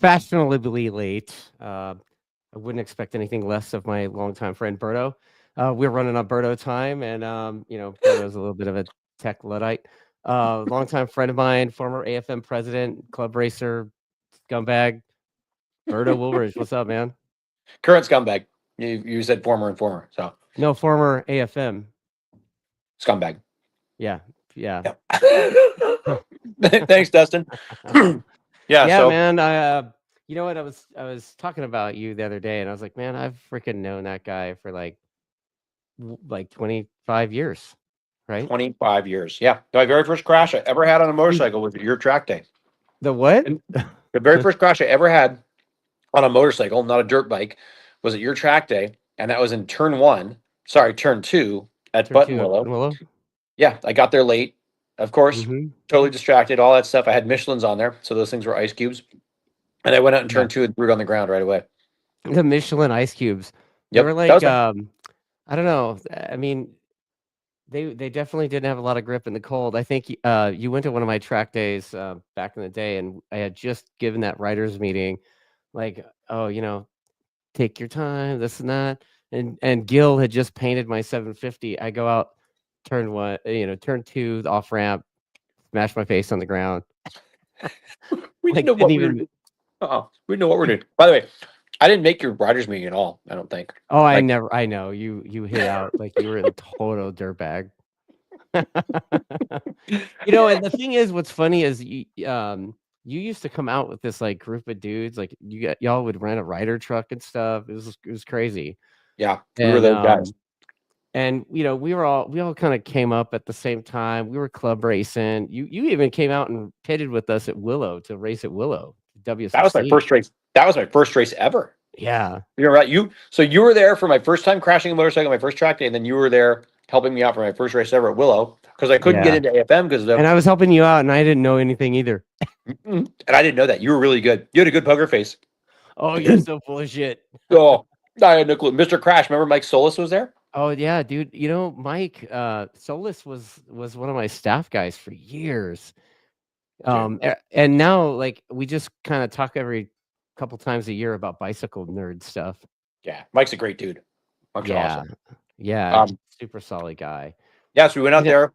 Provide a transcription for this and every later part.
fashionably late. I wouldn't expect anything less of my longtime friend Berto. We're running on Berto time, and Berto's a little bit of a tech luddite. Longtime friend of mine, former AFM president, club racer, scumbag, Berto Wooldridge. What's up, man? Current scumbag. You said former and former, so No, former AFM. scumbag. Yeah, yeah, Yep. Thanks, Dustin. Yeah. yeah, So man. You know what? I was talking about you the other day, and I was like, man, I've freaking known that guy for like 25 years, right? 25 years. Yeah. My very first crash I ever had on a Dude, motorcycle was at your track day. the what? And the very first crash I ever had on a motorcycle, not a dirt bike, was at your track day, and that was in turn two at Turn Button two, Willow. Willow. Yeah, I got there late, of course, Mm-hmm. totally distracted, all that stuff. I had Michelin's on there, so those things were ice cubes. And I went out in Yeah, turn two and threw it on the ground right away. the Michelin ice cubes. They were Yep. That like, was my I don't know. I mean, they definitely didn't have a lot of grip in the cold. I think you went to one of my track days back in the day, and I had just given that writers meeting, like, oh, take your time, this and that. And Gil had just painted my 750. I go out, turn one, turn two, the off ramp, smash my face on the ground. we didn't Like know didn't what we were even. doing. We didn't know what we're doing. By the way, I didn't make your riders meeting at all, I don't think. Oh, Like, I know you hit out like you were a total dirtbag. And the thing is, what's funny is you used to come out with this like group of dudes, like y'all would rent a rider truck and stuff. It was crazy. yeah, we were And those guys. we all kind of came up at the same time. We were club racing. You even came out and pitted with us at Willow to race at Willow That was my WSFC. first race. That was my first race ever. Yeah. You're right. So you were there for my first time crashing a motorcycle, my first track day, and then you were there helping me out for my first race ever at Willow because I couldn't get Yeah. into AFM because And I was helping you out, and I didn't know anything either. and I didn't know that. You were really good. You had a good poker face. Oh, you're so full of shit. Oh, I had no clue. Mr. Crash, remember Mike Solis was there? Oh yeah, dude. Mike Solis was one of my staff guys for years. And now like we just kind of talk every couple times a year about bicycle nerd stuff. Yeah, Mike's a great dude. Mike's Yeah. awesome. Yeah, super solid guy. Yeah, so we went out there,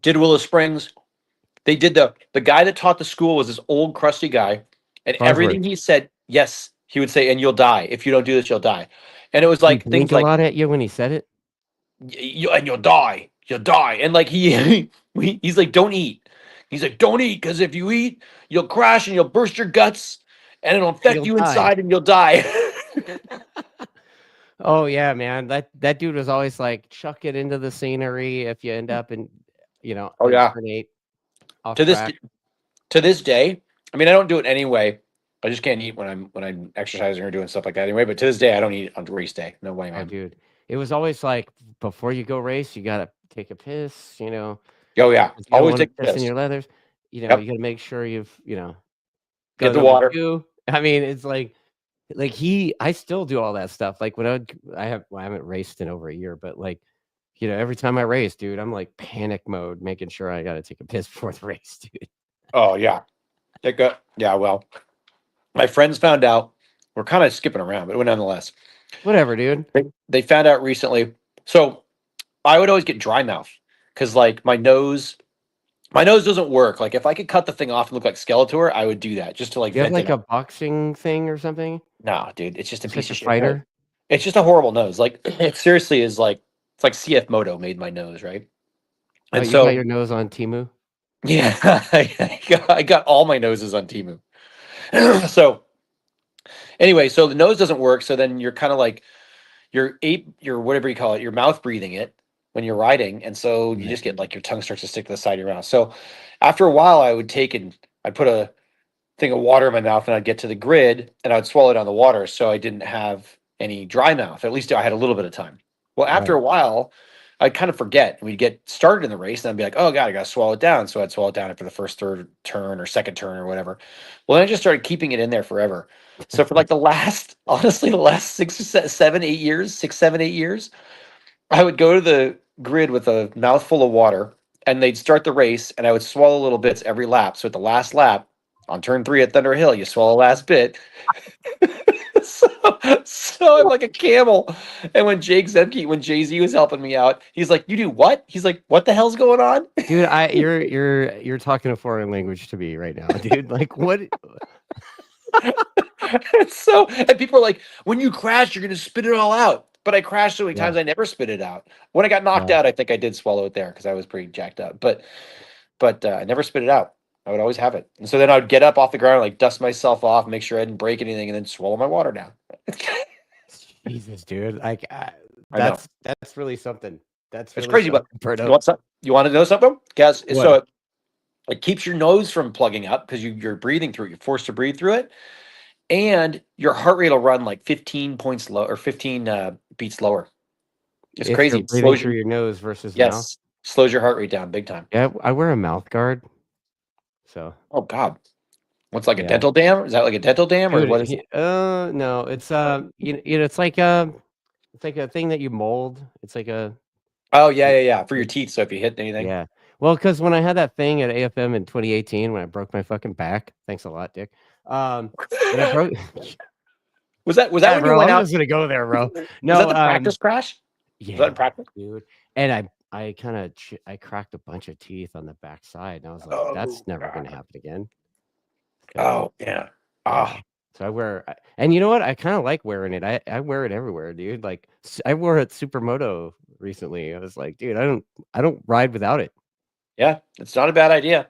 did Willow Springs. They did the guy that taught the school was this old crusty guy, and everything he said, yes, he would say, and you'll die if you don't do this, you'll die. And it was Did he like blink things a like lot at you when he said it? and you'll die, and like he's like, don't eat. He's like, don't eat because if you eat, you'll crash and you'll burst your guts, and it'll infect You'll you die. inside, and you'll die. Oh yeah, man. That dude was always like, chuck it into the scenery if you end up in, Oh yeah. Off To this track. to this day, I mean, I don't do it anyway. I just can't eat when I'm exercising or doing stuff like that anyway. But to this day, I don't eat on race day. No way, Oh, man. dude. It was always like before you go race, you gotta take a piss, Oh yeah, 'cause you don't always wanna take piss in piss. your leathers. You Yep. gotta make sure you've, Get go the number water. 2. I mean, it's like I still do all that stuff. Like when I haven't raced in over a year, but like, every time I race, dude, I'm like panic mode, making sure I gotta take a piss before the race, dude. Oh yeah, yeah. Well, my friends found out. We're kind of skipping around, but nonetheless, Whatever, dude. they found out recently. So I would always get dry mouth because like my nose doesn't work. Like if I could cut the thing off and look like Skeletor, I would do that just to like You have vent like it a out. boxing thing or something? No, dude, it's just a piece Such a of shit nose. fighter? It's just a horrible nose. Like it seriously is like it's like CF Moto made my nose, right? Oh, And you got so your nose on Temu? yeah, I got all my noses on Timu. So anyway, so the nose doesn't work. So then you're kind of like you're whatever you call it, your mouth breathing it when you're riding, and so you Right. just get like your tongue starts to stick to the side of your mouth. So after a while, I'd put a thing of water in my mouth, and I'd get to the grid, and I'd swallow down the water, so I didn't have any dry mouth. At least I had a little bit of time. Well, after Right. a while, I'd kind of forget, and we'd get started in the race, and I'd be like, "Oh God, I gotta swallow it down." So I'd swallow it down after the first third turn or second turn or whatever. Well, then I just started keeping it in there forever. So for like honestly, the last 6, 7, 8 years, I would go to the grid with a mouthful of water, and they'd start the race, and I would swallow little bits every lap. So at the last lap, On turn 3 at Thunder Hill, you swallow last bit. so, so I'm like a camel. And when when Jay-Z was helping me out, he's like, "You do what?" He's like, "What the hell's going on?" Dude, you're talking a foreign language to me right now, dude. Like what? And people are like, "When you crash, you're gonna spit it all out." But I crashed so many Yeah. times I never spit it out. When I got knocked Yeah. out, I think I did swallow it there because I was pretty jacked up. But I never spit it out. I would always have it. And so then I would get up off the ground, like dust myself off, make sure I didn't break anything, and then swallow my water down. Jesus, dude. Like I know. that's really something. That's It's really crazy, but something, you Berto. want some, you want to know something? Guess What? so it keeps your nose from plugging up because you're breathing through it. You're forced to breathe through it. And your heart rate will run like 15 points low or 15 beats lower. It's If you're crazy. breathing through your nose versus mouth. Yes, slows your heart rate down big time. Yeah, I wear a mouth guard. So Oh God, what's like a yeah. dental dam? Is that like a dental dam or Dude, what is it? no, it's it's like a thing that you mold. It's like a Oh yeah, for your teeth. So if you hit anything, yeah. Well, because when I had that thing at AFM in 2018 when I broke my fucking back, thanks a lot, Dick. When I broke, was that yeah, when you bro, went I'm out? just gonna go there, bro. Was No, that the practice crash? Was that yeah, in practice? dude. And I kind of I cracked a bunch of teeth on the back side, and I was like, that's never gonna God. happen again. So, Oh yeah. yeah. So I wear, and you know what? I kind of like wearing it. I wear it everywhere, dude. Like I wore it Supermoto recently. I was like, dude, I don't ride without it. Yeah, it's not a bad idea.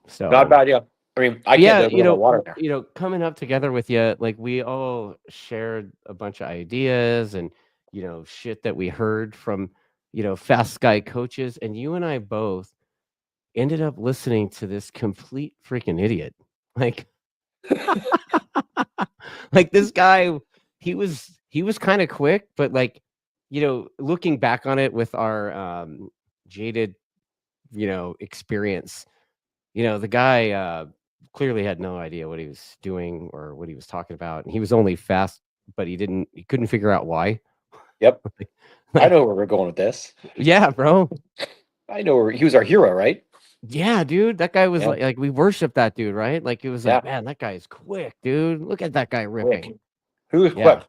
So Not a bad idea. I mean, I can't yeah, do it without water there. coming up together with you, like we all shared a bunch of ideas and shit that we heard from fast guy coaches, and you and I both ended up listening to this complete freaking idiot. Like like this guy, he was kind of quick, but like looking back on it with our jaded experience, the guy clearly had no idea what he was doing or what he was talking about, and he was only fast, but he couldn't figure out why. Yep. I Like, know where we're going with this. yeah, bro. I know where he was our hero, right? Yeah, dude, that guy was Yeah. like we worship that dude, right? Like it was Yeah. like, man, that guy is quick, dude. Look at that guy ripping. Quick. Who was Yeah. quick?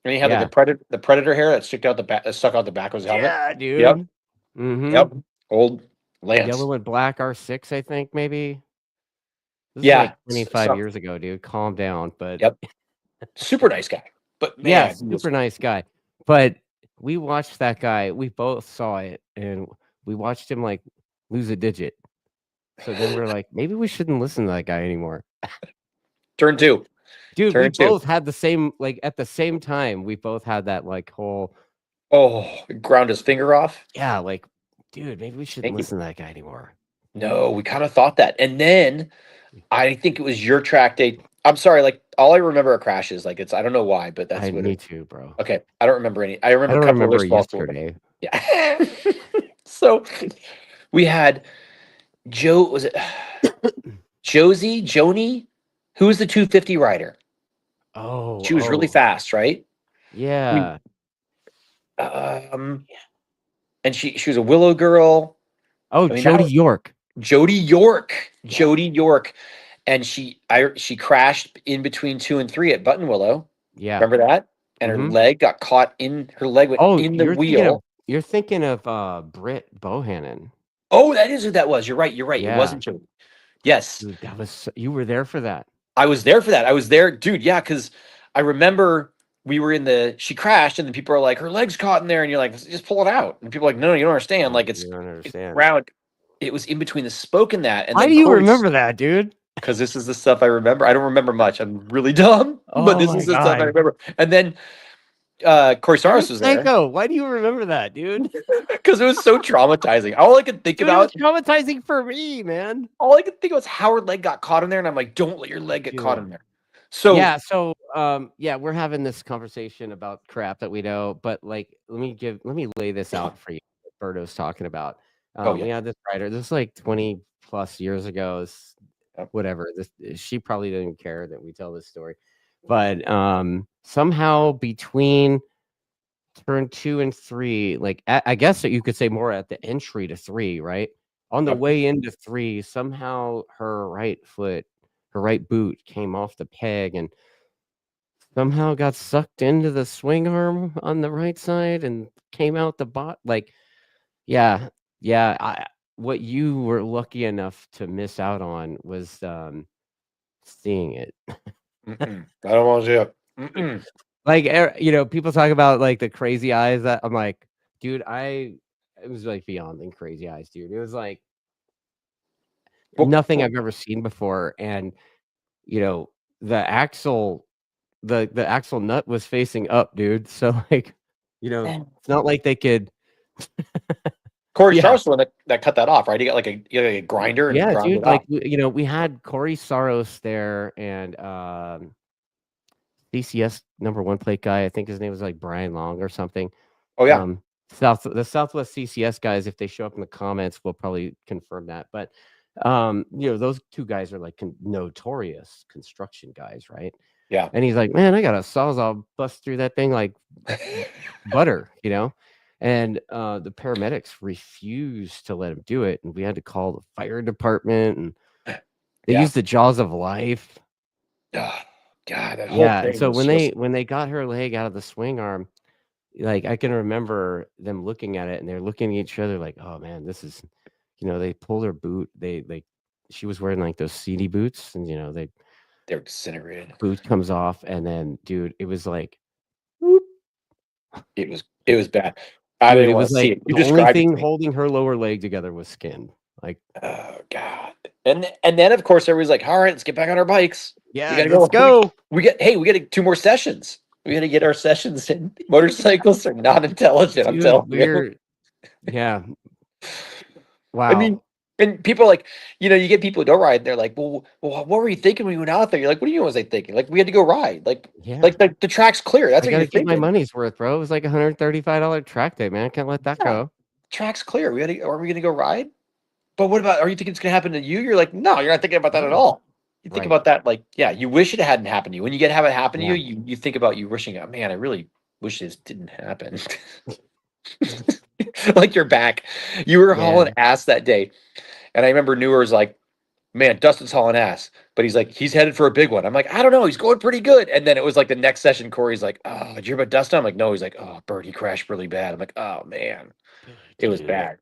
And he had like Yeah. the predator hair that stuck out the back, of his helmet. Yeah, dude. Yep. Mm-hmm. Yep. Old Lance. Yellow and black R6, I think maybe. This is Yeah. like 25 years ago, dude. Calm down. But Yep. Super nice guy. But man, yeah, he was- super nice guy. But we watched that guy. We both saw it, and we watched him like lose a digit. So then we're like, maybe we shouldn't listen to that guy anymore. Turn 2. Dude, Turn we 2. both had the same, like at the same time, we both had that like whole, Oh, ground his finger off. yeah, like, dude, maybe we shouldn't Thank you. listen to that guy anymore. No, we kind of thought that. And then I think it was your track day. I'm sorry, like all I remember are crashes. Like it's I don't know why, but that's what Me too, bro. Okay. I don't remember any. I remember a don't couple remember of those yesterday. Yeah. So we had Joe, was it Joni? Who was the 250 rider? Oh, She was really fast, right? yeah. And she was a Willow girl. Oh, I mean, Jody York. Jody York. And she crashed in between 2 and 3 at Button Willow. Yeah. Remember that? And her leg got caught in her leg went in the wheel. You're thinking of Britt Bohannon. Oh, that is who that was. You're right. Yeah. It wasn't Jody. Yes. Dude, you were there for that. I was there for that. I was there, dude. Yeah, because I remember we were she crashed, and then people are like, her leg's caught in there, and you're like, just pull it out. And people are like, no, you don't understand. Like it's round. It was in between the spoke and that. And why do you remember that, dude? Because this is the stuff I remember. I don't remember much. I'm really dumb, but this is the stuff I remember. And then Corey Saros was there. Why do you remember that, dude? Because it was so traumatizing. All I could think about it was traumatizing for me, man. All I could think was how her leg got caught in there, and I'm like, don't let your leg get caught in there. So we're having this conversation about crap that we know, but like let me lay this out for you. What Berto's talking about. We had this writer. This is like 20 plus years ago. Whatever. She probably didn't care that we tell this story, but somehow between turn 2 and 3, like I guess that you could say more at the entry to 3, right? On the way into 3, somehow her right foot her right boot came off the peg and somehow got sucked into the swing arm on the right side and came out the bot. Like, yeah, yeah. What you were lucky enough to miss out on was seeing it. I don't want to see it. Like, people talk about like the crazy eyes. That I'm like, dude, it was like beyond the crazy eyes, dude. It was like nothing I've ever seen before, and the axle, the axle nut was facing up, dude. So like, it's not like they could. Corey Yeah. Sharp's the one that cut that off, right? He got like a grinder and Yeah, ground dude. it Like, off. we had Corey Saros there and DCS #1 plate guy. I think his name was like Brian Long or something. Oh yeah. The Southwest CCS guys, if they show up in the comments, will probably confirm that. But those two guys are like notorious construction guys, right? Yeah. And he's like, man, I got a sawzall bust through that thing like butter, And the paramedics refused to let him do it, and we had to call the fire department, and they used the jaws of life. Oh, God, that whole Yeah, thing and so was when they got her leg out of the swing arm, like, I can remember them looking at it, and they're looking at each other like, "Oh, man, this is," they pulled her boot. She was wearing, like, those seedy boots, and, they're disintegrated. boot comes off, and then, dude, it was like, whoop. It was bad. I Dude, didn't it want was to see like it. You the only described it to thing me. holding her lower leg together was skin. Like, Oh God. And then of course everybody's like, all right, let's get back on our bikes. We yeah, gotta let's go. go. We get 2 more sessions. We gotta get our sessions in. Motorcyclists are not intelligent, I'm Dude, telling you. yeah. I Wow. mean, and people are like, you get people who don't ride, and they're like, well, what were you thinking when you went out there? You're like, what do you mean was I thinking? Like, we had to go ride. Like, Yeah. the track's clear. That's I what you're gotta get my thinking. money's worth, bro. It was like $135 track day, man. I can't let that Yeah, go. track's clear. Are we gonna go ride? But what about, are you thinking it's gonna happen to you? You're like, no, you're not thinking about that at No. all. You think Right. about that like, yeah, you wish it hadn't happened to you. When you have it happen to Yeah. you, you think about you wishing, oh, man, I really wish this didn't happen. Like you're back. You were hauling Man. ass that day. And I remember Newer's like, man, Dustin's hauling ass. But he's like, he's headed for a big one. I'm like, I don't know. He's going pretty good. And then it was like the next session, Corey's like, oh, did you hear about Dustin? I'm like, no. He's like, oh, Bert, he crashed really bad. I'm like, oh, man. It was Dude. bad.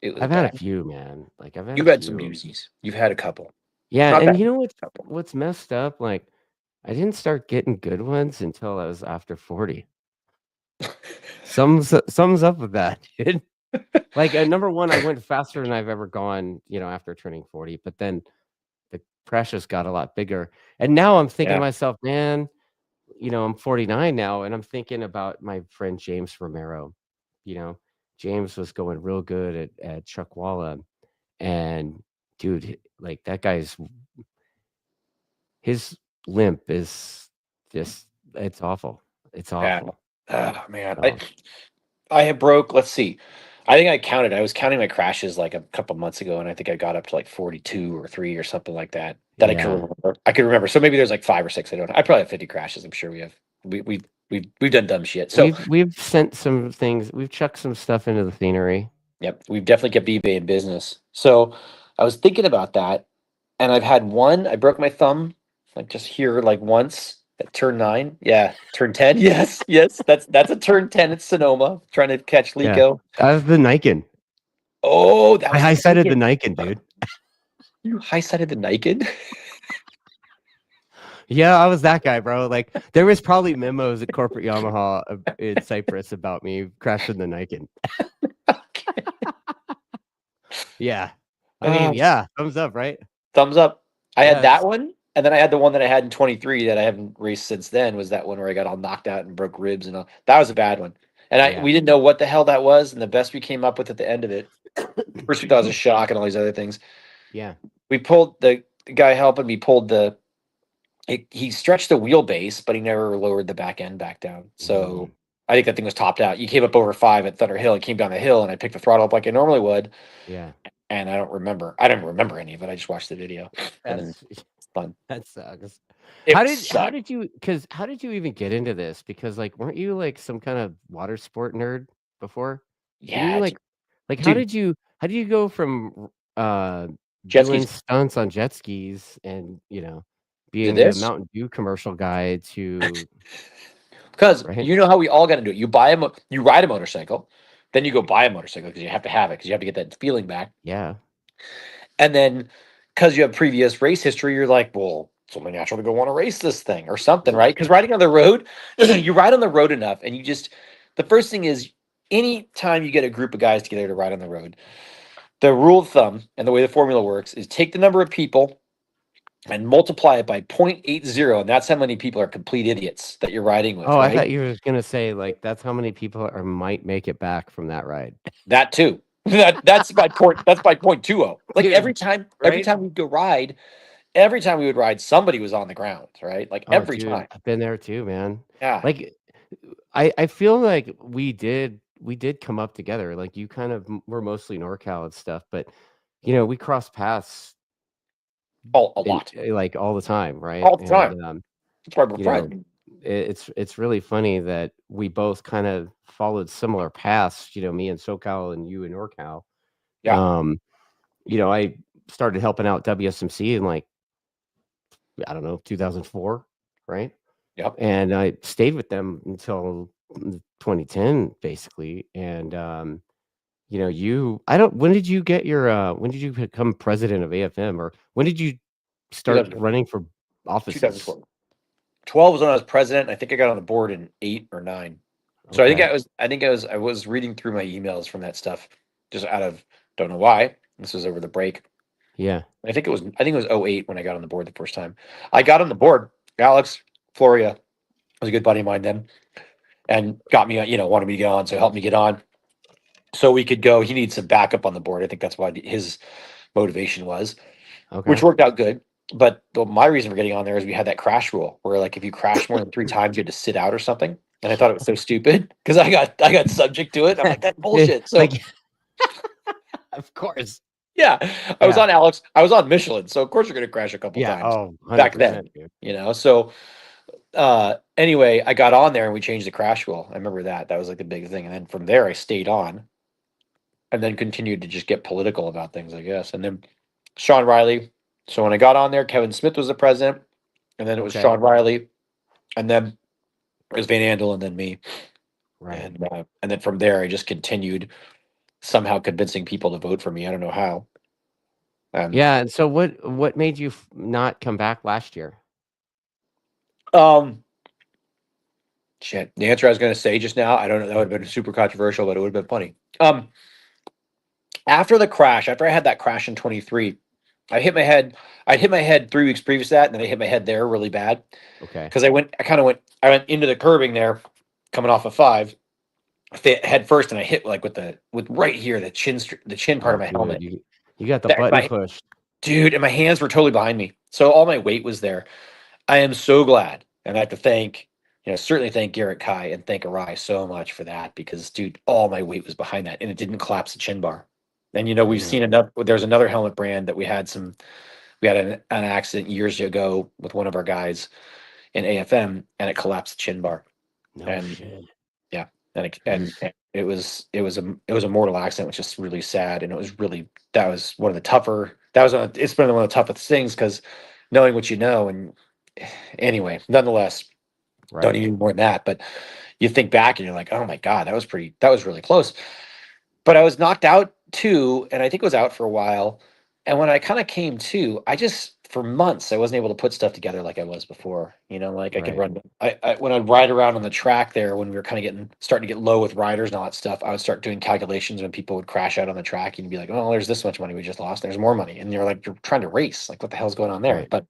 It was I've had a bad. few, man. Like, I've had a You've had some few. doozies. You've had a couple. Yeah, Not and bad. you know what's Couple. what's messed up? Like, I didn't start getting good ones until I was after 40. Sums up with that, dude. Like, at number 1, I went faster than I've ever gone, after turning 40, but then the pressures got a lot bigger. And now I'm thinking to Yeah. myself, man, I'm 49 now, and I'm thinking about my friend James Romero. James was going real good at Chuckwalla, and dude, like that guy's his limp is just it's awful. It's Yeah. awful. Oh, man. So, I have broke, let's see. I think I was counting my crashes like a couple months ago, and I think I got up to like 42 or 3 or something like that. That I could yeah. remember. I could remember. So maybe there's like 5 or 6. I don't know. I probably have 50 crashes. I'm sure we have. We've done dumb shit. So We've sent some things. We've chucked some stuff into the scenery. yep, we've definitely kept eBay in business. So I was thinking about that, and I've had one. I broke my thumb, like just here, like once at turn 9. Yeah, turn 10. Yes, yes, that's a turn 10 at Sonoma, trying to catch Yeah. Lico. That was the Niken. Oh, that I was high-sided the Niken. Niken, dude. You high-sided the Niken? Yeah, I was that guy, bro. Like, there was probably memos at corporate Yamaha in Cyprus about me crashing the Niken. Okay. Yeah. I mean, yeah, thumbs up, right? Thumbs up. I had Yes. that one, and then I had the one that I had in 23 that I haven't raced since then. Was that one where I got all knocked out and broke ribs and all. That was a bad one. And Yeah. we didn't know what the hell that was, and the best we came up with at the end of it. First we thought it was a shock and all these other things. Yeah. We pulled the guy helping me pulled he stretched the wheelbase, but he never lowered the back end back down. So I think that thing was topped out. You came up over 5 at Thunder Hill and came down the hill, and I picked the throttle up like I normally would. Yeah. And I don't remember. I don't remember any of it. I just watched the video. And then it's fun. That sucks. It How sucked. did you even get into this? Because like weren't you like some kind of water sport nerd before? Didn't you Yeah, like how dude. did you go from Jet doing skis. stunts on jet skis and, To being the this, Mountain Dew commercial guy to because right? you know how we all got to do it. You ride a motorcycle, then you go buy a motorcycle because you have to have it because you have to get that feeling back. Yeah. And then because you have previous race history, you're like, well, it's only natural to go want to race this thing or something, right? Because riding on the road, you ride on the road enough, and the first thing is, any time you get a group of guys together to ride on the road, the rule of thumb and the way the formula works is take the number of people and multiply it by 0.80, and that's how many people are complete idiots that you're riding with, Oh, I right? thought you were gonna say, like, that's how many people might make it back from that ride. That too. That's my point. That's my 0.20. Like Dude, every right? time we'd go ride, every time we would ride, somebody was on the ground, right? Like Oh, every dude, time. I've been there too, man. Yeah. Like, I feel like we did come up together, like, you kind of were mostly NorCal and stuff, but, we crossed paths A in lot. like, all the time, right? All the And, time. That's why we're you know, friends. it's really funny that we both kind of followed similar paths, me in SoCal and you in NorCal. Yeah. Um, I started helping out WSMC in, like, I don't know, 2004, right? Yep. And I stayed with them until 2010, basically. And when did you get when did you become president of AFM, or when did you start 2012. running for offices? 2012. 12 was when I was president. I think I got on the board in 8 or 9. So Okay. I was reading through my emails from that stuff just out of, don't know why. This was over the break. Yeah. I think it was '08 when I got on the board the first time. I got on the board. Alex Floria was a good buddy of mine then, and got me, wanted me to get on, so helped me get on, so we could go. He needs some backup on the board. I think that's why his motivation was, which Okay. worked out good. But my reason for getting on there is we had that crash rule where, like, if you crash more than 3 times, you had to sit out or something. And I thought it was so stupid because I got subject to it. I'm like, that's bullshit. So Like, of course. yeah, Yeah. I was on Michelin, so of course you're gonna crash a couple Yeah. times Oh, back then. 100%, dude. So anyway, I got on there and we changed the crash rule. I remember that was like the big thing. And then from there I stayed on and then continued to just get political about things, I guess. And then Sean Riley. So when I got on there, Kevin Smith was the president, and then it was Okay. Sean Riley, and then it was Van Andel, and then me. Right. And then from there I just continued somehow convincing people to vote for me. I don't know how. Yeah. And so what made you not come back last year? Um Shit. The answer I was gonna say just now, I don't know, that would have been super controversial, but it would have been funny. After I had that crash in 23, I hit my head. I'd hit my head 3 weeks previous to that, and then I hit my head there really bad Okay. because I went into the curbing there, coming off of 5, head first, and I hit like with right here the chin part Oh, of my dude, helmet. you got the That button my pushed. Dude, and my hands were totally behind me, so all my weight was there. I am so glad, and I have to thank, certainly thank Garrett Kai and thank Arai so much for that because, dude, all my weight was behind that, and it didn't collapse the chin bar. And we've Yeah. seen enough. There's another helmet brand that we had an accident years ago with one of our guys in AFM, and it collapsed the chin bar. No And shit. yeah, and it was a mortal accident, which is really sad. And that was one of the tougher. It's been one of the toughest things because knowing what you know. And anyway, nonetheless, don't Right. need more than that. But you think back and you're like, oh my god, that was really close. But I was knocked out too, and I think was out for a while. And when I kind of came to, for months I wasn't able to put stuff together like I was before. Like I could Right. run. When I'd ride around on the track there when we were kind of starting to get low with riders and all that stuff, I would start doing calculations when people would crash out on the track, and you'd be like, oh, there's this much money we just lost. There's more money, and you're like, you're trying to race. Like, what the hell's going on there? Right. But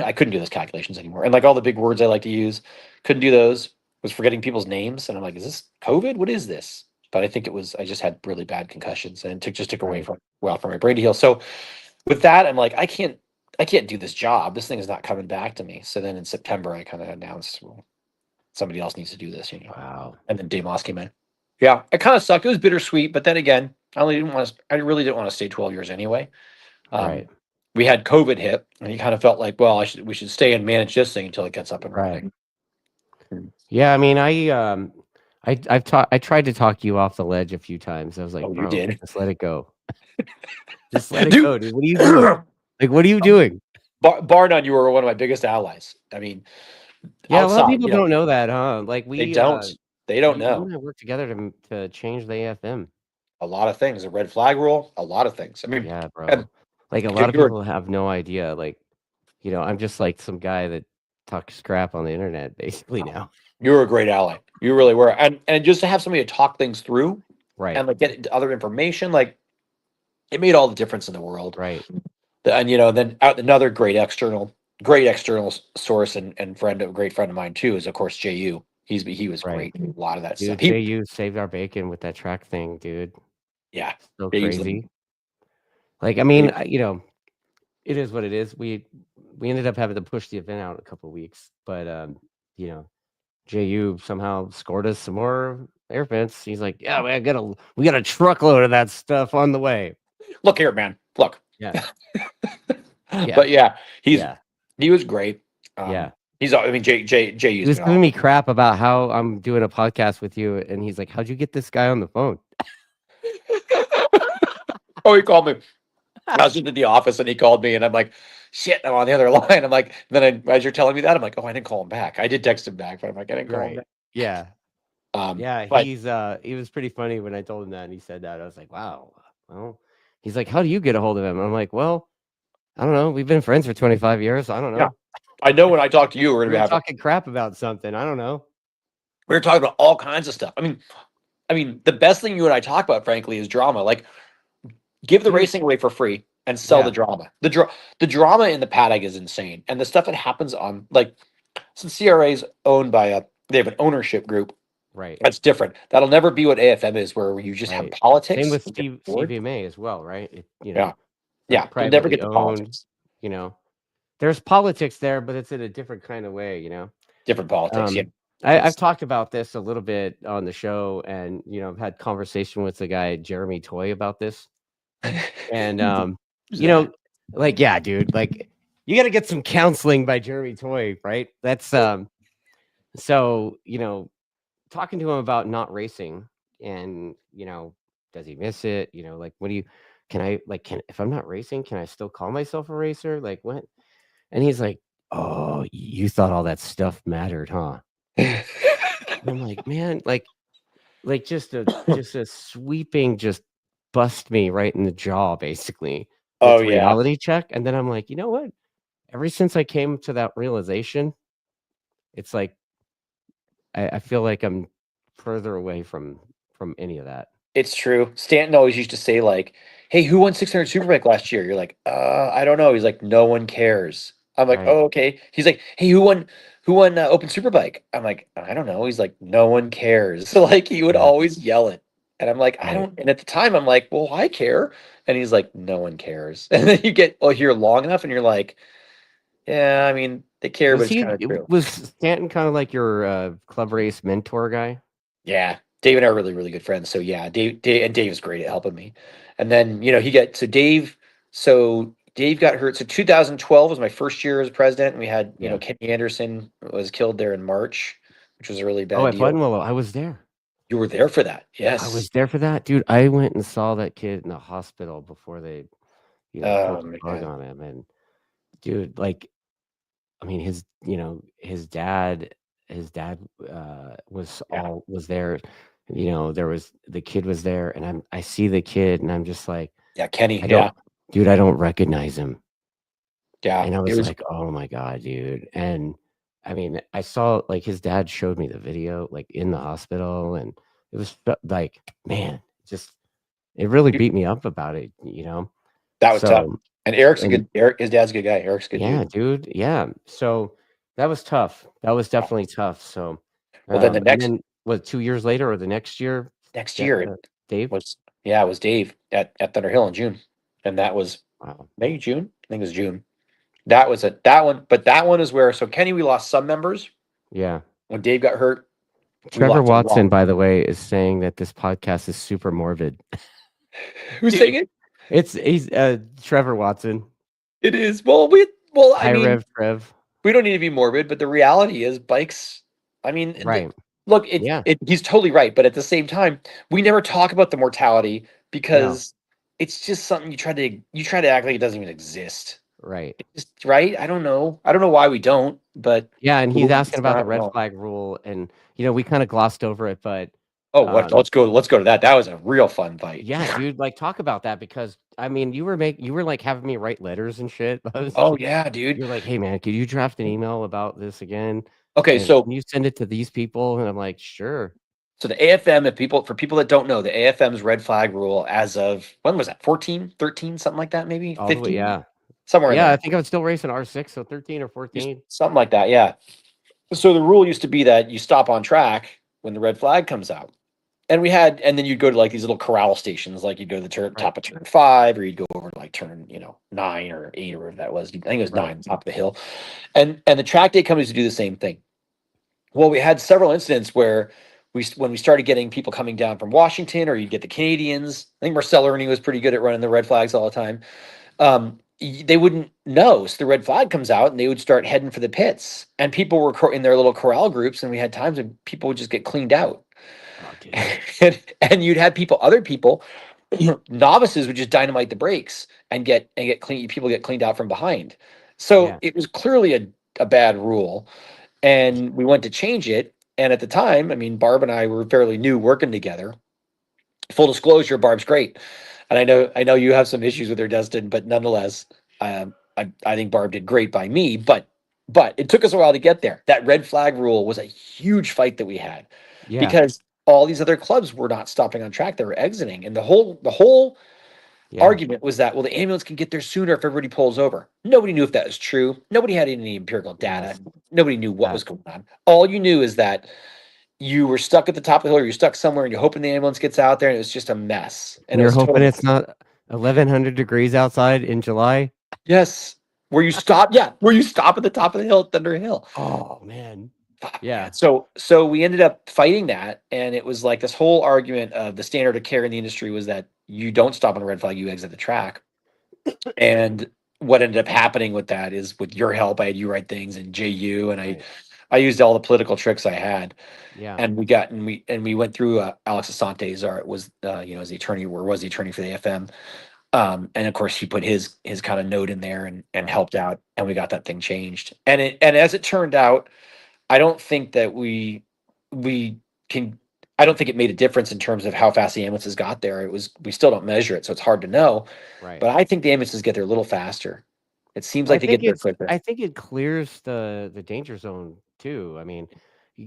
I couldn't do those calculations anymore. And like all the big words I like to use, couldn't do those. Was forgetting people's names, and I'm like, is this COVID? What is this? But I think I just had really bad concussions, and it took away Right. from my brain to heal. So with that, I'm like, I can't do this job. This thing is not coming back to me. So then in September, I kind of announced, well, somebody else needs to do this, Wow. And then Dave Moss came in. Yeah, it kind of sucked. It was bittersweet, but then again, I really didn't want to stay 12 years anyway. Right. We had COVID hit, and you kind of felt like, well, we should stay and manage this thing until it gets up and Right. running. Yeah, I mean, I tried to talk you off the ledge a few times. I was like, Oh, you bro, did. just let it go. Just let it Dude, go, dude. What are you doing? Like, what are you doing? bar none, you were one of my biggest allies. I mean, Yeah, a lot of outside, people don't know that, huh? Like they don't. They don't you know and I worked together to change the AFM. a lot of things. A red flag rule, a lot of things. I mean, Yeah, bro. and Like, a lot dude, of people have no idea. Like, I'm just like some guy that talks crap on the internet basically now. you were a great ally. You really were. And just to have somebody to talk things through Right, and like get other information, like it made all the difference in the world. right, And then another great external source and friend, a great friend of mine too, is of course JU. He was right. great. A lot of that stuff. Dude, He JU saved our bacon with that track thing, dude. yeah. So JU's crazy. Like, I the mean, it is what it is. We ended up having to push the event out a couple of weeks, but you know, JU somehow scored us some more air vents. He's like, "Yeah, we got a truckload of that stuff on the way." look here, man. Look. Yeah, yeah, But yeah, yeah, he was great. yeah. I mean He JU's was been giving awesome. me crap about how I'm doing a podcast with you, and he's like, "How'd you get this guy on the phone?" Oh, he called me. I was just at the office and he called me and I'm like, shit, I'm on the other line. I'm like, as you're telling me that, I'm like, oh, I didn't call him back. I did text him back, but I'm like, I didn't call him Right. back. Yeah. Yeah, But he was pretty funny when I told him that and he said that. I was like, "Wow." Well, he's like, "How do you get a hold of him?" I'm like, "Well, I don't know. We've been friends for 25 years. I don't yeah, know. I know when I talk to you, we're We gonna be were having talking crap about something. I don't know." we're talking about all kinds of stuff. I mean, the best thing you and I talk about, frankly, is drama. Like, give the Dude, racing away for free and sell the yeah, drama. The drama in the paddock is insane, and the stuff that happens on like since CRA is owned by they have an ownership group. right, That's different. That'll never be what AFM is, where you just have right. Same politics. with You get bored. CVMA as well, right? Yeah, Like yeah. You'll never privately get the owned, politics. you know. There's politics there, but it's in a different kind of way. Different politics. Yeah, I've it's talked about this a little bit on the show, and I've had conversation with the guy Jeremy Toy about this, and who's you that? know, like, yeah, dude, like you got to get some counseling by Jeremy Toy, right? That's so talking to him about not racing, and does he miss it? Like, what do you? Can I like can if I'm not racing, can I still call myself a racer? Like, what? And he's like, "Oh, you thought all that stuff mattered, huh?" And I'm like, "Man, like just a sweeping just bust me right in the jaw basically Oh with yeah, reality check." And then I'm like, "You know what? Ever since I came to that realization, it's like I feel like I'm further away from any of that." it's true. Stanton always used to say like, "Hey, who won 600 Superbike last year?" You're like, I don't know." He's like, "No one cares." I'm like, Right. "Oh, okay." He's like, "Hey, who won Open Superbike?" I'm like, "I don't know." He's like, "No one cares." So like he would Yeah. always yell it, and I'm like, "I Right. don't." And at the time, I'm like, "Well, I care," and he's like, "No one cares." And then you get here long enough, and you're like, "Yeah, I mean, they care, but it's kind of true." Was Stanton kind of like your club race mentor guy? Yeah, Dave and I are really, really good friends. So yeah, Dave is great at helping me. And then he got Dave. So Dave got hurt. So 2012 was my first year as president, and we had Yeah. Kenny Anderson was killed there in March, which was a really Oh, bad at deal. Buttonwillow, I was there. You were there for that, I was yes. there for that, dude. I went and saw that kid in the hospital before they, pulled Oh the plug man, on him. And dude, like, I mean, his dad yeah, was there. There was the kid was there, and I see the kid, and I'm just like, yeah, Kenny, I don't, yeah, dude, I don't recognize him. yeah. And I It was was like, "Oh my god, dude." And I mean, I saw like his dad showed me the video like in the hospital, and it was like, man, just it really beat me up about it. that was tough. So, And and Eric, his dad's a good guy. Eric's a good yeah, dude. dude, yeah. So that was tough. That was definitely tough. So, Well, then the and next then what? 2 years later or the next year, next that year it Dave. was Dave at Thunder Hill in June, and that was Wow. May, June? I think it was June. That was it. That one, but that one is where Kenny, we lost some members. Yeah. When Dave got hurt, we Trevor lost a lot. Watson, by the way, is saying that this podcast is super morbid. Who's saying Dude, it? he's Trevor Watson. It is. I High mean, Rev Trev. we don't need to be morbid, but the reality is bikes. I mean, Right. look, Yeah. he's totally right, but at the same time, we never talk about the mortality No. because it's just something you try to act like it doesn't even exist. Right. Just, right? I don't know why we don't, but Yeah, and he's asking it's about the not red wrong. flag rule, and we kind of glossed over it, but Oh, what? Let's go to that. That was a real fun fight. yeah, dude, like talk about that because I mean, you were like having me write letters and shit. Oh yeah, dude. You're like, hey man, could you draft an email about this again? Okay, And so can you send it to these people? And I'm like, sure. the AFM, for people that don't know, the AFM's red flag rule as of when was that? 14, 13, something like that, maybe All the way, 15, yeah. somewhere in Yeah, I there. think I was still racing R6, so 13 or 14. Something like that, yeah. So the rule used to be that you stop on track when the red flag comes out. And then you'd go to like these little corral stations, like you'd go to the Right, top of turn 5, or you'd go over to like turn, 9 or 8 or whatever that was. I think it was right. 9, top of the hill. And the track day companies would do the same thing. Well, we had several incidents where when we started getting people coming down from Washington, or you'd get the Canadians. I think Marcel Ernie was pretty good at running the red flags all the time. They wouldn't know. So the red flag comes out and they would start heading for the pits. And people were in their little corral groups, and we had times when people would just get cleaned out. Oh, dude. And you'd have other people, novices would just dynamite the brakes and get clean. People get cleaned out from behind. So Yeah. it was clearly a bad rule, and we went to change it. And at the time, I mean, Barb and I were fairly new working together. Full disclosure, Barb's great, and I know you have some issues with her, Dustin, but nonetheless, I think Barb did great by me. But it took us a while to get there. That red flag rule was a huge fight that we had, Yeah. because all these other clubs were not stopping on track; they were exiting, and the whole Yeah. argument was that, well, the ambulance can get there sooner if everybody pulls over. Nobody knew if that was true. Nobody had any empirical data. Yes. Nobody knew what Yeah. was going on. All you knew is that you were stuck at the top of the hill, or you're stuck somewhere, and you're hoping the ambulance gets out there, and it was just a mess. And And it you're was hoping total. it's not 1100 degrees outside in July? Yes. Where you stop, yeah, where you stop at the top of the hill at Thunder Hill. Oh, man. Fuck, Yeah. man. So we ended up fighting that, and it was like this whole argument of the standard of care in the industry was that you don't stop on a red flag, you exit the track. And what ended up happening with that is, with your help, I had you write things, and JU, and Right. I used all the political tricks I had. Yeah. And we went through Alex Asante was was the attorney, or was the attorney for the AFM. And of course he put his kind of note in there, and Right. helped out, and we got that thing changed. And as it turned out, I don't think that we can I don't think it made a difference in terms of how fast the ambulances got there. We still don't measure it, so it's hard to know. Right. But I think the ambulances get there a little faster. It seems like they get there quicker. I think it clears the danger zone too. I mean,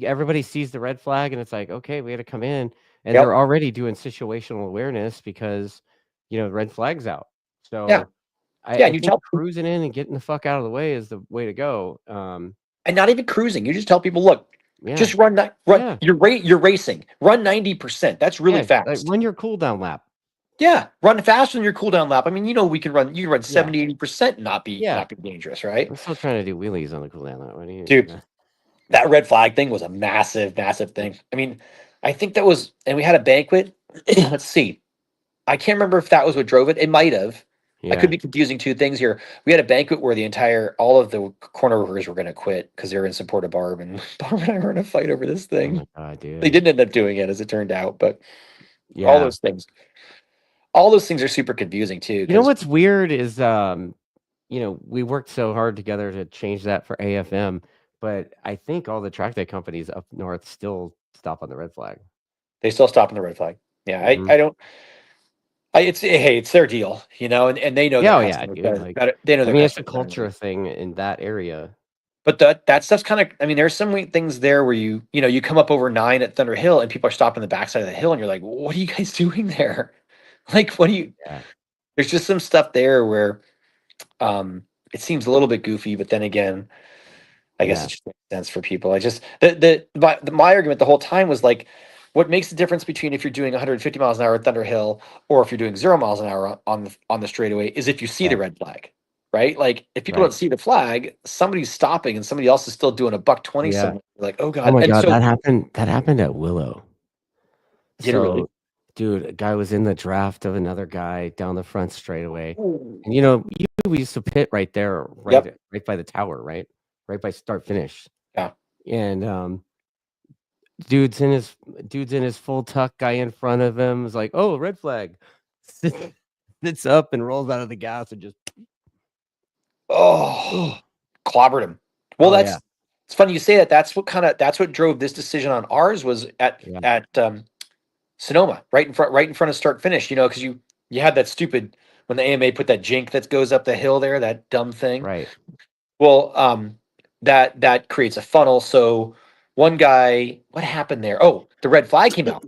everybody sees the red flag and it's like, okay, we got to come in, and Yep. they're already doing situational awareness because the red flag's out. Yeah. So Yeah. I And you think tell, cruising in and getting the fuck out of the way is the way to go. and not even cruising. You just tell people, look, Yeah, just run. yeah, You're racing. Run 90%. That's really yeah. Like fast. run your cooldown lap. Yeah, run faster than your cooldown lap. I mean, we can run. You can run Yeah, 70, 80%, and not be yeah. dangerous, right? I'm still trying to do wheelies on the cooldown lap. What do you? Dude, that red flag thing was a massive, massive thing. I mean, I think that was, and we had a banquet. Let's see. I can't remember if that was what drove it. It might have. I could Yeah. be confusing two things here. We had a banquet where all of the corner workers were going to quit because they were in support of Barb, and Barb and I were in a fight over this Oh my thing. god, They dude. didn't end up doing it, as it turned out, but all Yeah. those things, all those things are super confusing too. You know Because what's weird is we worked so hard together to change that for AFM, but I think all the track day companies up north still stop on the red flag. they still stop in the red flag. Yeah, Hmm. I don't. It's their deal, and they know their Yeah, oh yeah, customers dude. better. Like, They know I their mean, it's a customers better than culture me. thing in that area. But that stuff's kind of. I mean, there's some things there where you come up over 9 at Thunder Hill, and people are stopping the backside of the hill, and you're like, what are you guys doing there? Like, what do you? Yeah, There's just some stuff there where it seems a little bit goofy, but then again, I guess yeah, it just makes sense for people. I just my argument the whole time was like, what makes the difference between if you're doing 150 miles an hour at Thunder Hill, or if you're doing 0 miles an hour on the straightaway, is if you see the yeah, red flag, right? Like, if people don't right. see the flag, somebody's stopping and somebody else is still doing a buck 20 Yeah. somewhere. Like, oh Oh god! my And god, so, that happened at Willow. did it really? So, dude, a guy was in the draft of another guy down the front straightaway. Ooh. And we used to pit right there, Yep. right by the tower, right? Right by start finish. Yeah. And dude's in his full tuck, guy in front of him is like, "Oh, red flag." Sits up and rolls out of the gas and just Oh, clobbered him. Well, oh yeah, it's funny you say that. That's what drove this decision on ours was yeah, at Sonoma, right in front of start finish. Because you had that stupid when the AMA put that jink that goes up the hill there, that dumb thing. right. Well, that creates a funnel. So one guy, what happened there? Oh, the red flag came out.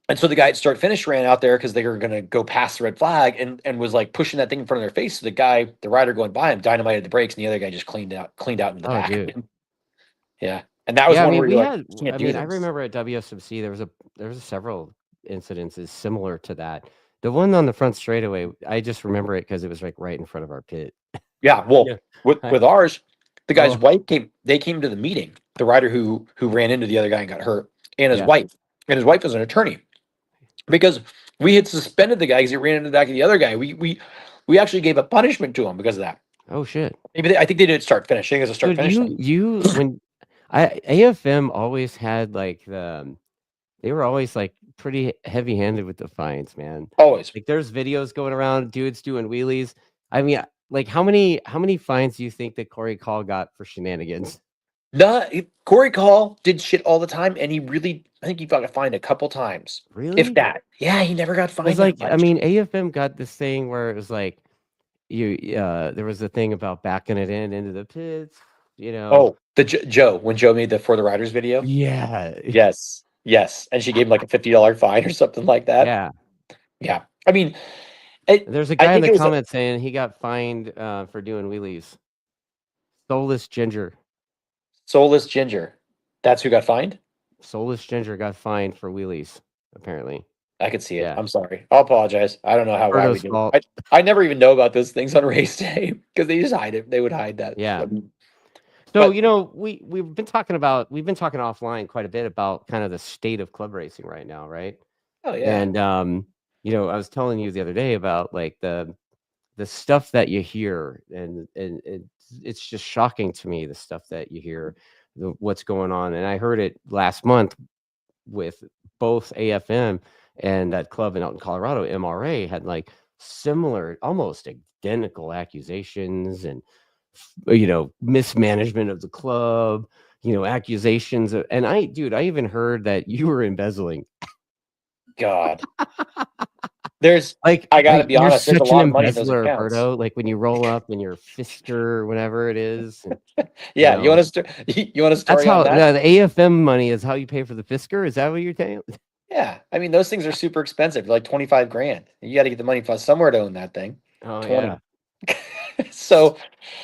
And so the guy at start finish ran out there because they were going to go past the red flag and was like pushing that thing in front of their face. So the rider going by him, dynamited the brakes, and the other guy just cleaned out into the Oh, back. dude. Yeah, and that was Yeah, I one mean, where we you're like, had. you can't I do mean, I this. remember at WSMC there was several incidences similar to that. The one on the front straightaway, I just remember it because it was like right in front of our pit. Yeah, well, Yeah. with ours, the guy's Oh, wife came. They came to the meeting. The rider who ran into the other guy and got hurt, and his yeah. wife, was an attorney because we had suspended the guy because he ran into the back of the other guy. We actually gave a punishment to him because of that. Oh shit. Maybe I think they did start finish. I think it was a start Dude, finish thing. you when AFM always had like they were always like pretty heavy handed with the fines, man. Always. Like there's videos going around, dudes doing wheelies. I mean, like how many fines do you think that Corey Call got for shenanigans? Corey Call did shit all the time, and I think he got fined a couple times, if Really? that. Yeah, he never got It fined was that like, I much. mean, AFM got this thing where it was like there was a thing about backing it into the pits, you know. Oh, the Joe when Joe made the For the Riders video. Yeah. Yes, and she gave him like a $50 fine or something like that. Yeah. Yeah, I mean, There's a I guy in think the it was comments saying he got fined for doing wheelies. Soulless Ginger. Soulless Ginger. That's who got fined. Soulless Ginger got fined for wheelies, apparently. I could see it. Yeah. I'm sorry. I'll apologize. I don't know why we Berto's do fault. it. I never even know about those things on race day because they just hide it. They would hide that. Yeah. So, But you know, we've been talking offline quite a bit about kind of the state of club racing right now, right? oh yeah, And you know, I was telling you the other day about like the stuff that you hear, and it's just shocking to me, the stuff that you hear, what's going on. And I heard it last month with both AFM and that club out in Colorado, MRA, had like similar, almost identical accusations and you know, mismanagement of the club, you know, accusations of, and I even heard that you were embezzling. God. There's Like, I gotta be you're honest. There's a such an lot of money in those embezzler, accounts. Berto. Like when you roll up in your fixture or whatever it is. And, Yeah, you know, want to you want a that's story on how that? the AFM money is how you pay for the Fisker. Is that what you're saying? Yeah, I mean those things are super expensive, like 25 grand. You got to get the money from somewhere to own that thing. Oh 20. yeah. So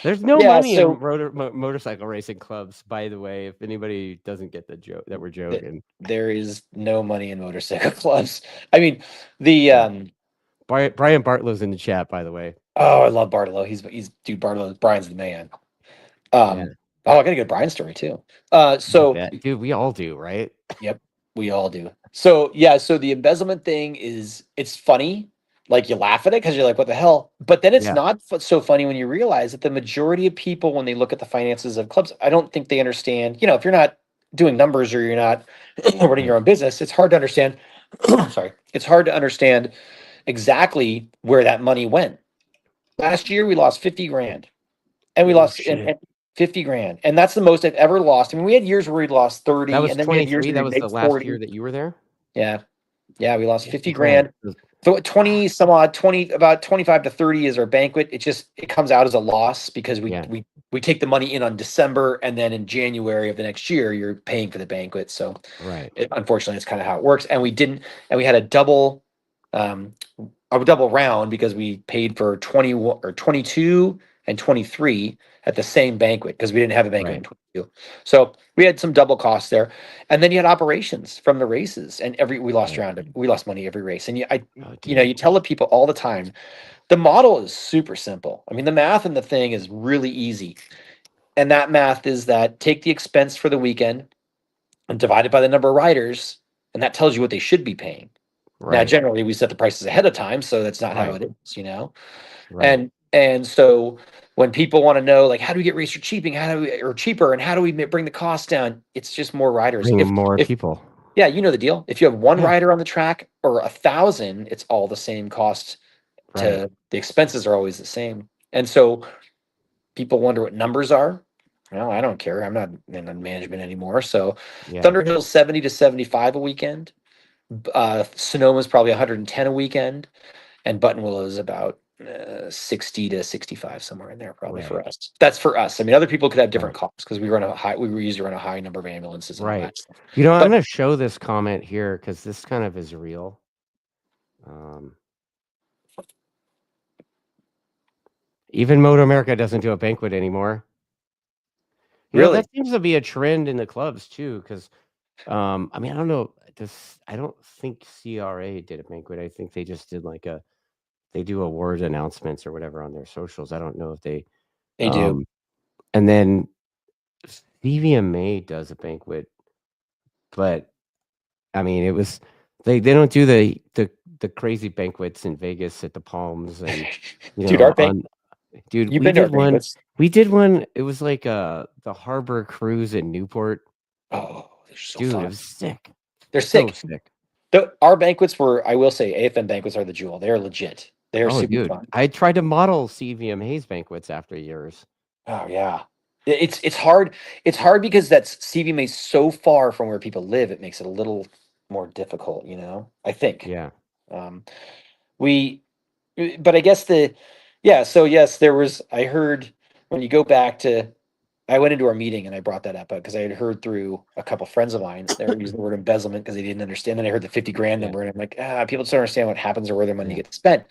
There's no yeah, money in so motorcycle racing clubs, by the way. If anybody doesn't get the joke that we're joking, there is no money in motorcycle clubs. I mean, the yeah. Brian Bartlow's in the chat, by the way. oh, I love Bartolo. He's dude. Brian's the man. Yeah, Oh, I got a good Brian story too. So yeah, dude, we all do, right? yep, we all do. So yeah, so the embezzlement thing it's funny, like you laugh at it because you're like, what the hell? But then it's Yeah, not so funny when you realize that the majority of people, when they look at the finances of clubs, I don't think they understand. If you're not doing numbers or you're not running right, your own business, it's hard to understand. Sorry, it's hard to understand exactly where that money went. Last year we lost 50 grand, and we oh lost shit. 50 grand, and that's the most I've ever lost. I mean, we had years where we lost That 30, was and then we had years 23. where That we was made the last year 40. that you were there. Yeah, yeah, we lost 50 grand. grand. So 20 some odd, 20 about 25 to 30 is our banquet. It comes out as a loss because Yeah, we take the money in on December, and then in January of the next year you're paying for the banquet. So right. unfortunately, it's kind of how it works. And we had um, a double round because we paid for 21 or 22 and 23 at the same banquet because we didn't have a banquet in Right. 22. So we had some double costs there. And then you had operations from the races, and Right. we lost money every race. And Oh, you dude. tell the people all the time, the model is super simple. I mean, the math and the thing is really easy. And that math is that take the expense for the weekend and divide it by the number of riders, and that tells you what they should be paying. Now, Right. generally, we set the prices ahead of time, so that's not how Right. it is. Right. And so when people want to know, like, how do we get racer cheaping? Or cheaper, and how do we bring the cost down? It's just more riders. Bring If more if people. yeah, you know the deal. If you have one Yeah. rider on the track or 1,000, it's all the same cost Right. the expenses are always the same. And so people wonder what numbers are. Well, I don't care. I'm not in management anymore. So Yeah. Thunderhill's 70 to 75 a weekend. Sonoma's probably 110 a weekend, and Buttonwillow is about 60 to 65, somewhere in there, probably Right. for us. That's for us. I mean, other people could have different Right. costs because we run a high. We were used to run a high number of ambulances and all Right. that stuff. You know, I'm But gonna show this comment here because this kind of is real. Um, Even Moto America doesn't do a banquet anymore. You know, that really, seems to be a trend in the clubs too, because I mean, I don't know. I don't think CRA did a banquet. I think they just did like they do award announcements or whatever on their socials. I don't know if they they do. um and then CVMA does a banquet, but I mean, it was they don't do the crazy banquets in Vegas at the Palms and Dude, our bank. on dude, You've been to our banquets. we did one, it was like the harbor cruise in Newport. Oh, they're so Dude, it fun. was sick. They're So sick. sick. Our banquets were, I will say, AFM banquets are the jewel. They are legit. They are Oh, super dude, fun. I tried to model CVMA's banquets after years. Oh yeah. It's hard. It's hard because that's CVMA is so far from where people live. It makes it a little more difficult, I think. Yeah. Um, we, but I guess yeah. So yes, there was. I heard when you go back to, I went into our meeting and I brought that up because I had heard through a couple friends of mine they were using the word embezzlement because they didn't understand. Then I heard the 50 grand Yeah. number and I'm like, people just don't understand what happens or where their money Yeah. gets spent.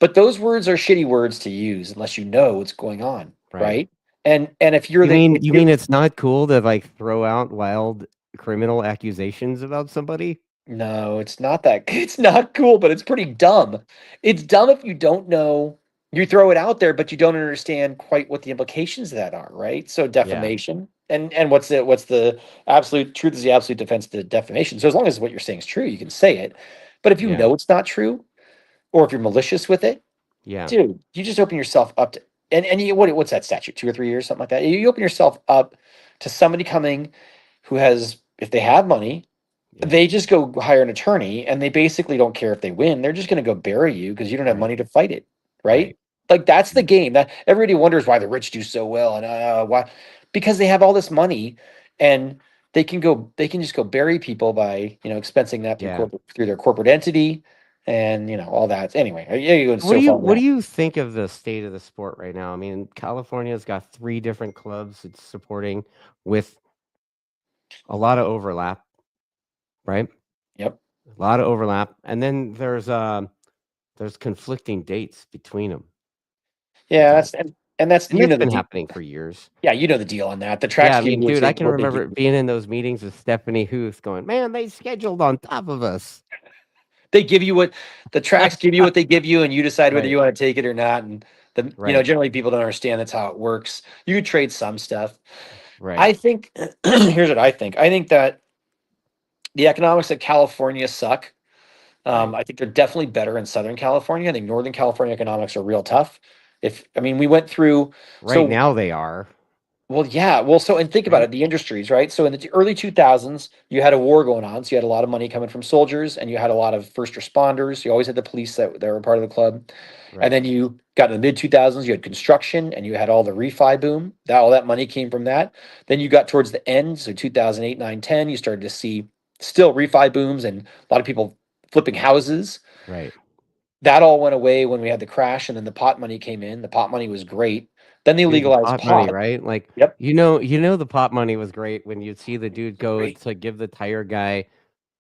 But those words are shitty words to use unless you know what's going on, Right. right? And if you're if You you're mean it's not cool to like throw out wild criminal accusations about somebody? no, it's not that. It's not cool, but it's pretty dumb. It's dumb if you don't know. You throw it out there, but you don't understand quite what the implications of that are, right? So Yeah. defamation, and what's the absolute truth is the absolute defense of the defamation. So as long as what you're saying is true, you can say it. But if you Yeah. know it's not true, or if you're malicious with it, Yeah. dude, you just open yourself up to and what's that statute? 2 or 3 years, something like that. You open yourself up to somebody coming who has, if they have money, Yeah. they just go hire an attorney and they basically don't care if they win. They're just going to go bury you because you don't have Right. money to fight it. Right. Right. Like that's the Yeah. game that everybody wonders why the rich do so well. And why, because they have all this money and they can just go bury people by, expensing that through Yeah. through their corporate entity and, all that. Anyway, yeah, you're going so far with What do that. you think of the state of the sport right now? I mean, California's got 3 different clubs it's supporting with a lot of overlap, right? Yep. A lot of overlap. And then there's conflicting dates between them Yeah. sometimes. That's, and that's, And that's been happening for years. yeah, the deal on that. The Yeah, tracks I give mean, you dude, I can what they remember do. being in those meetings with Stephanie Huth going, "Man, they scheduled on top of us." They give you what the tracks give you what they give you, and you decide whether Right, you want to take it or not. And right, generally people don't understand that's how it works. You could trade some stuff. right, I think here's what I think. I think that the economics of California suck. right. I think they're definitely better in Southern California. I think Northern California economics are real tough. I mean, we went through, Right so now they are, well, yeah. Well, so and think about right? it, the industries, right? So in the early 2000s, you had a war going on, so you had a lot of money coming from soldiers, and you had a lot of first responders. You always had the police that were part of the club, and Right, then you got in the mid 2000s, you had construction, and you had all the refi boom. That all that money came from that. Then you got towards the end, so 2008, 9, 10, you started to see still refi booms and a lot of people flipping houses. right. That all went away when we had the crash, and then the pot money came in. The pot money was great. Then they Dude, the legalized pot money, pot. right? Like, Yep. the pot money was great when you'd see the dude go Great. to give the tire guy,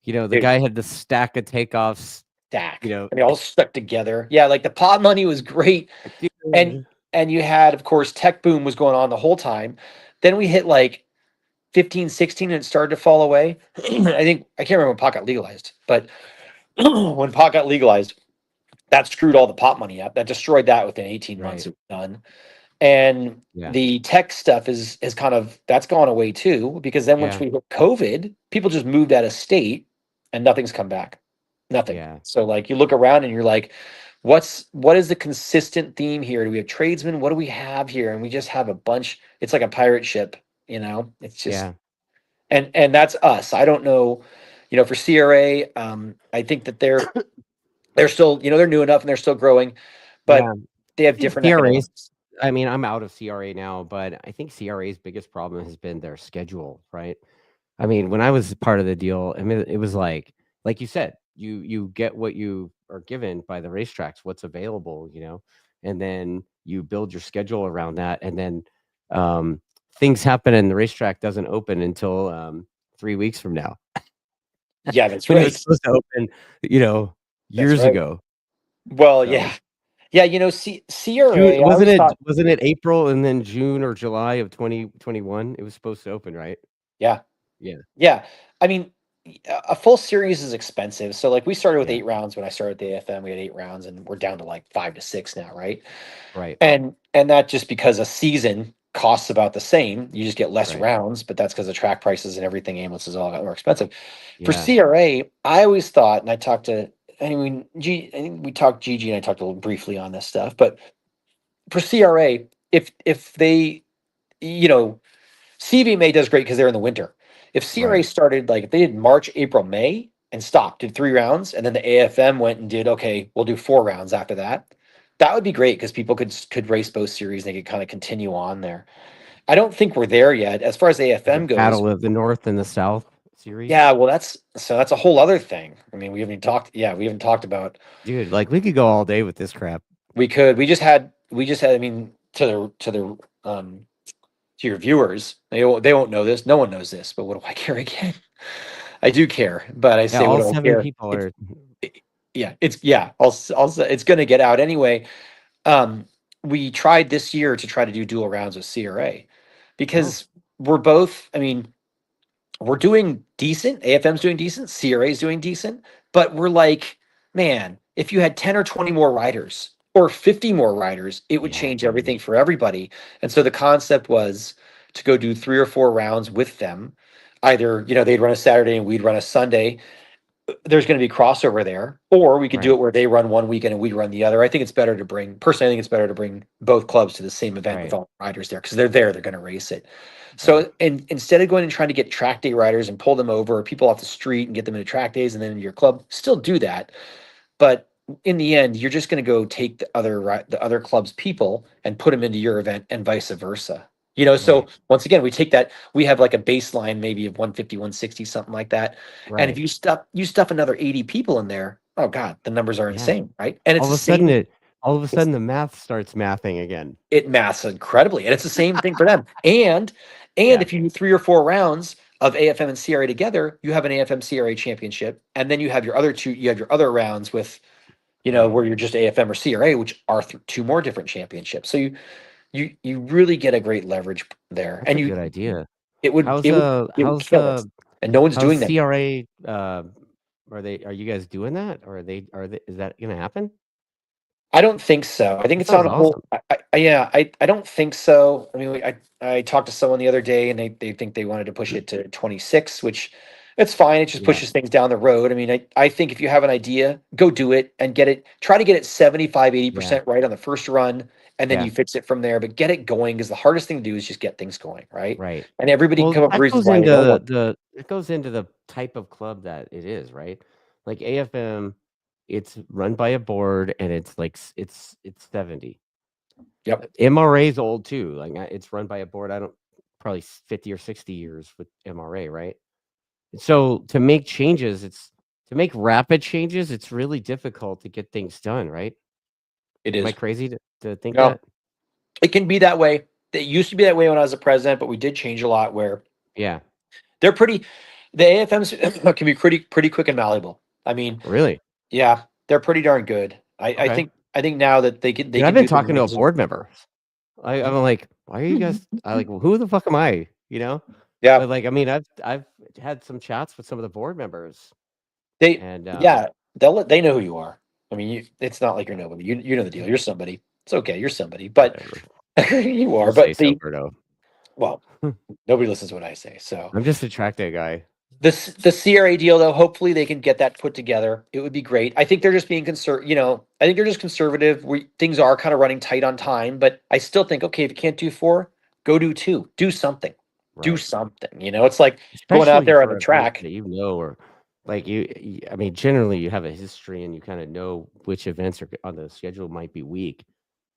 the Dude. guy had the stack of takeoffs, you Stack. know, And they all stuck together. Yeah, like the pod money was great. And dude. you had, of course, tech boom was going on the whole time. Then we hit like 15, 16, and it started to fall away. I can't remember when pot got legalized, but when pot got legalized, that screwed all the pot money up. That destroyed that within 18 months. Right. It was done. And Yeah. the tech stuff is kind of that's gone away too, because then once Yeah. we hit COVID, people just moved out of state and nothing's come back. Nothing. Yeah. So like you look around and you're like, what is the consistent theme here? Do we have tradesmen? What do we have here? And we just have a bunch, it's like a pirate ship, It's just Yeah. and that's us. I don't know, for CRA, I think that they're still, they're new enough and they're still growing, Yeah, but they I have think different CRA's. economics. I mean, I'm out of CRA now, but I think CRA's biggest problem has been their schedule, right? I mean, when I was part of the deal, I mean, it was like you said, you get what you are given by the racetracks, what's available, and then you build your schedule around that, and then um, things happen, and the racetrack doesn't open until 3 weeks from now, Yeah, that's when it was right. supposed to open, you know, That's years right. ago. Well, So yeah. Yeah, June CRA, I always thought, wasn't it April and then June or July of 2021? It was supposed to open, right? yeah. Yeah, Yeah. I mean, a full series is expensive. So like we started with yeah, 8 rounds when I started the AFM, we had 8 rounds and we're down to like 5 to 6 now, right? right, And that just because a season costs about the same. You just get less right. rounds, but that's because the track prices and everything, ambulances all got more expensive. For Yeah. CRA, I always thought, and I talked to, I mean, I think we talked, Gigi and I talked a little briefly on this stuff, but for CRA, if they, you know, CVMA does great because they're in the winter. If CRA Right. started like if they did March, April, May and stopped, did 3 rounds, and then the AFM went and did okay, we'll do 4 rounds after that. That would be great because people could race both series and they could kind of continue on there. I don't think we're there yet. As far as Like a AFM goes, battle of the North and the South series. yeah, well that's a whole other thing. I mean, we haven't talked about Dude, like, we could go all day with this crap. we just had I mean to your viewers, they won't know this. No one knows this, but what do I care again? I do care, but I Yeah, say what all do I 7 care? people It's are yeah. I'll say it's going to get out anyway. Um, we tried this year to try to do dual rounds with CRA oh, because we're both. I mean, we're doing decent. AFM's doing decent. CRA's doing decent. But we're like, man, if you had 10 or 20 more riders or 50 more riders, it would yeah, change dude. everything for everybody. And so the concept was to go do 3 or 4 rounds with them. Either, they'd run a Saturday and we'd run a Sunday. There's going to be crossover there, or we could do Right, it where they run one weekend and we run the other. I think it's better to bring, personally, I think it's better to bring both clubs to the same event with right, all the riders there because they're there, they're going to race it. right. So, and instead of going and trying to get track day riders and pull them over, or people off the street and get them into track days and then into your club, still do that. But in the end, you're just going to go take the other club's people and put them into your event and vice versa. So Right, once again, we take that, we have like a baseline maybe of 150, 160, something like that. And if right. you stuff another 80 people in there, oh God, the numbers are Yeah. insane, right? And it's All the of a sudden same, it all of a it's sudden the math starts mathing again. it maths incredibly. And it's the same thing for them. And Yeah, if you do 3 or 4 rounds of AFM and CRA together, you have an AFM CRA championship. And then you have your other rounds with right. where you're just AFM or CRA, which are two more different championships. So you really get a great leverage there, That's and a good idea. it would How's, it would it would how's, kill it, and no one's how's doing that. CRA, are you guys doing that? Or is that gonna happen? I don't think so. I think That it's on sounds a whole. awesome. Yeah, I don't think so. I mean, I talked to someone the other day, and they think they wanted to push it to 26, which it's fine. It just Yeah, pushes things down the road. I mean, I think if you have an idea, go do it and get it. Try to get it 75, eighty yeah, percent right on the first run, and then yeah, you fix it from there. But get it going because the hardest thing to do is just get things going, right? right. And everybody can Well, come up with that reasons goes why they into don't want. the type of club that it is, right? Like AFM, it's run by a board and it's like it's 70. Yep, MRA is old too. Like it's run by a board. I don't probably 50 or 60 years with MRA, right? So to make rapid changes, it's really difficult to get things done, right? it Am I is. crazy to think No, that? it can be that way. It used to be that way when I was a president, but we did change a lot where Yeah, they're pretty. The AFMs can be pretty quick and malleable. I mean, really. yeah, they're pretty darn good. Okay. I think now that they Dude, I've can been do the talking to a ranges. board member. I'm like, why are you guys? I like, well, who the fuck am I? Yeah, But like, I mean, I've had some chats with some of the board members, they and yeah they know who you are. I mean, it's not like you're nobody. You know the deal. You're somebody. It's okay. You're somebody, but whatever. you You are. say But so, Berto. well, nobody listens to what I say. So I'm just a track day guy. the CRA deal, though, hopefully they can get that put together. It would be great. I think they're just being I think they're just conservative. Things are kind of running tight on time, but I still think, okay, if you can't do 4, go do 2. Do something. Do Right. something. It's like going out Especially there on the for events track. that you know are like I mean, generally you have a history and you kind of know which events are on the schedule might be weak.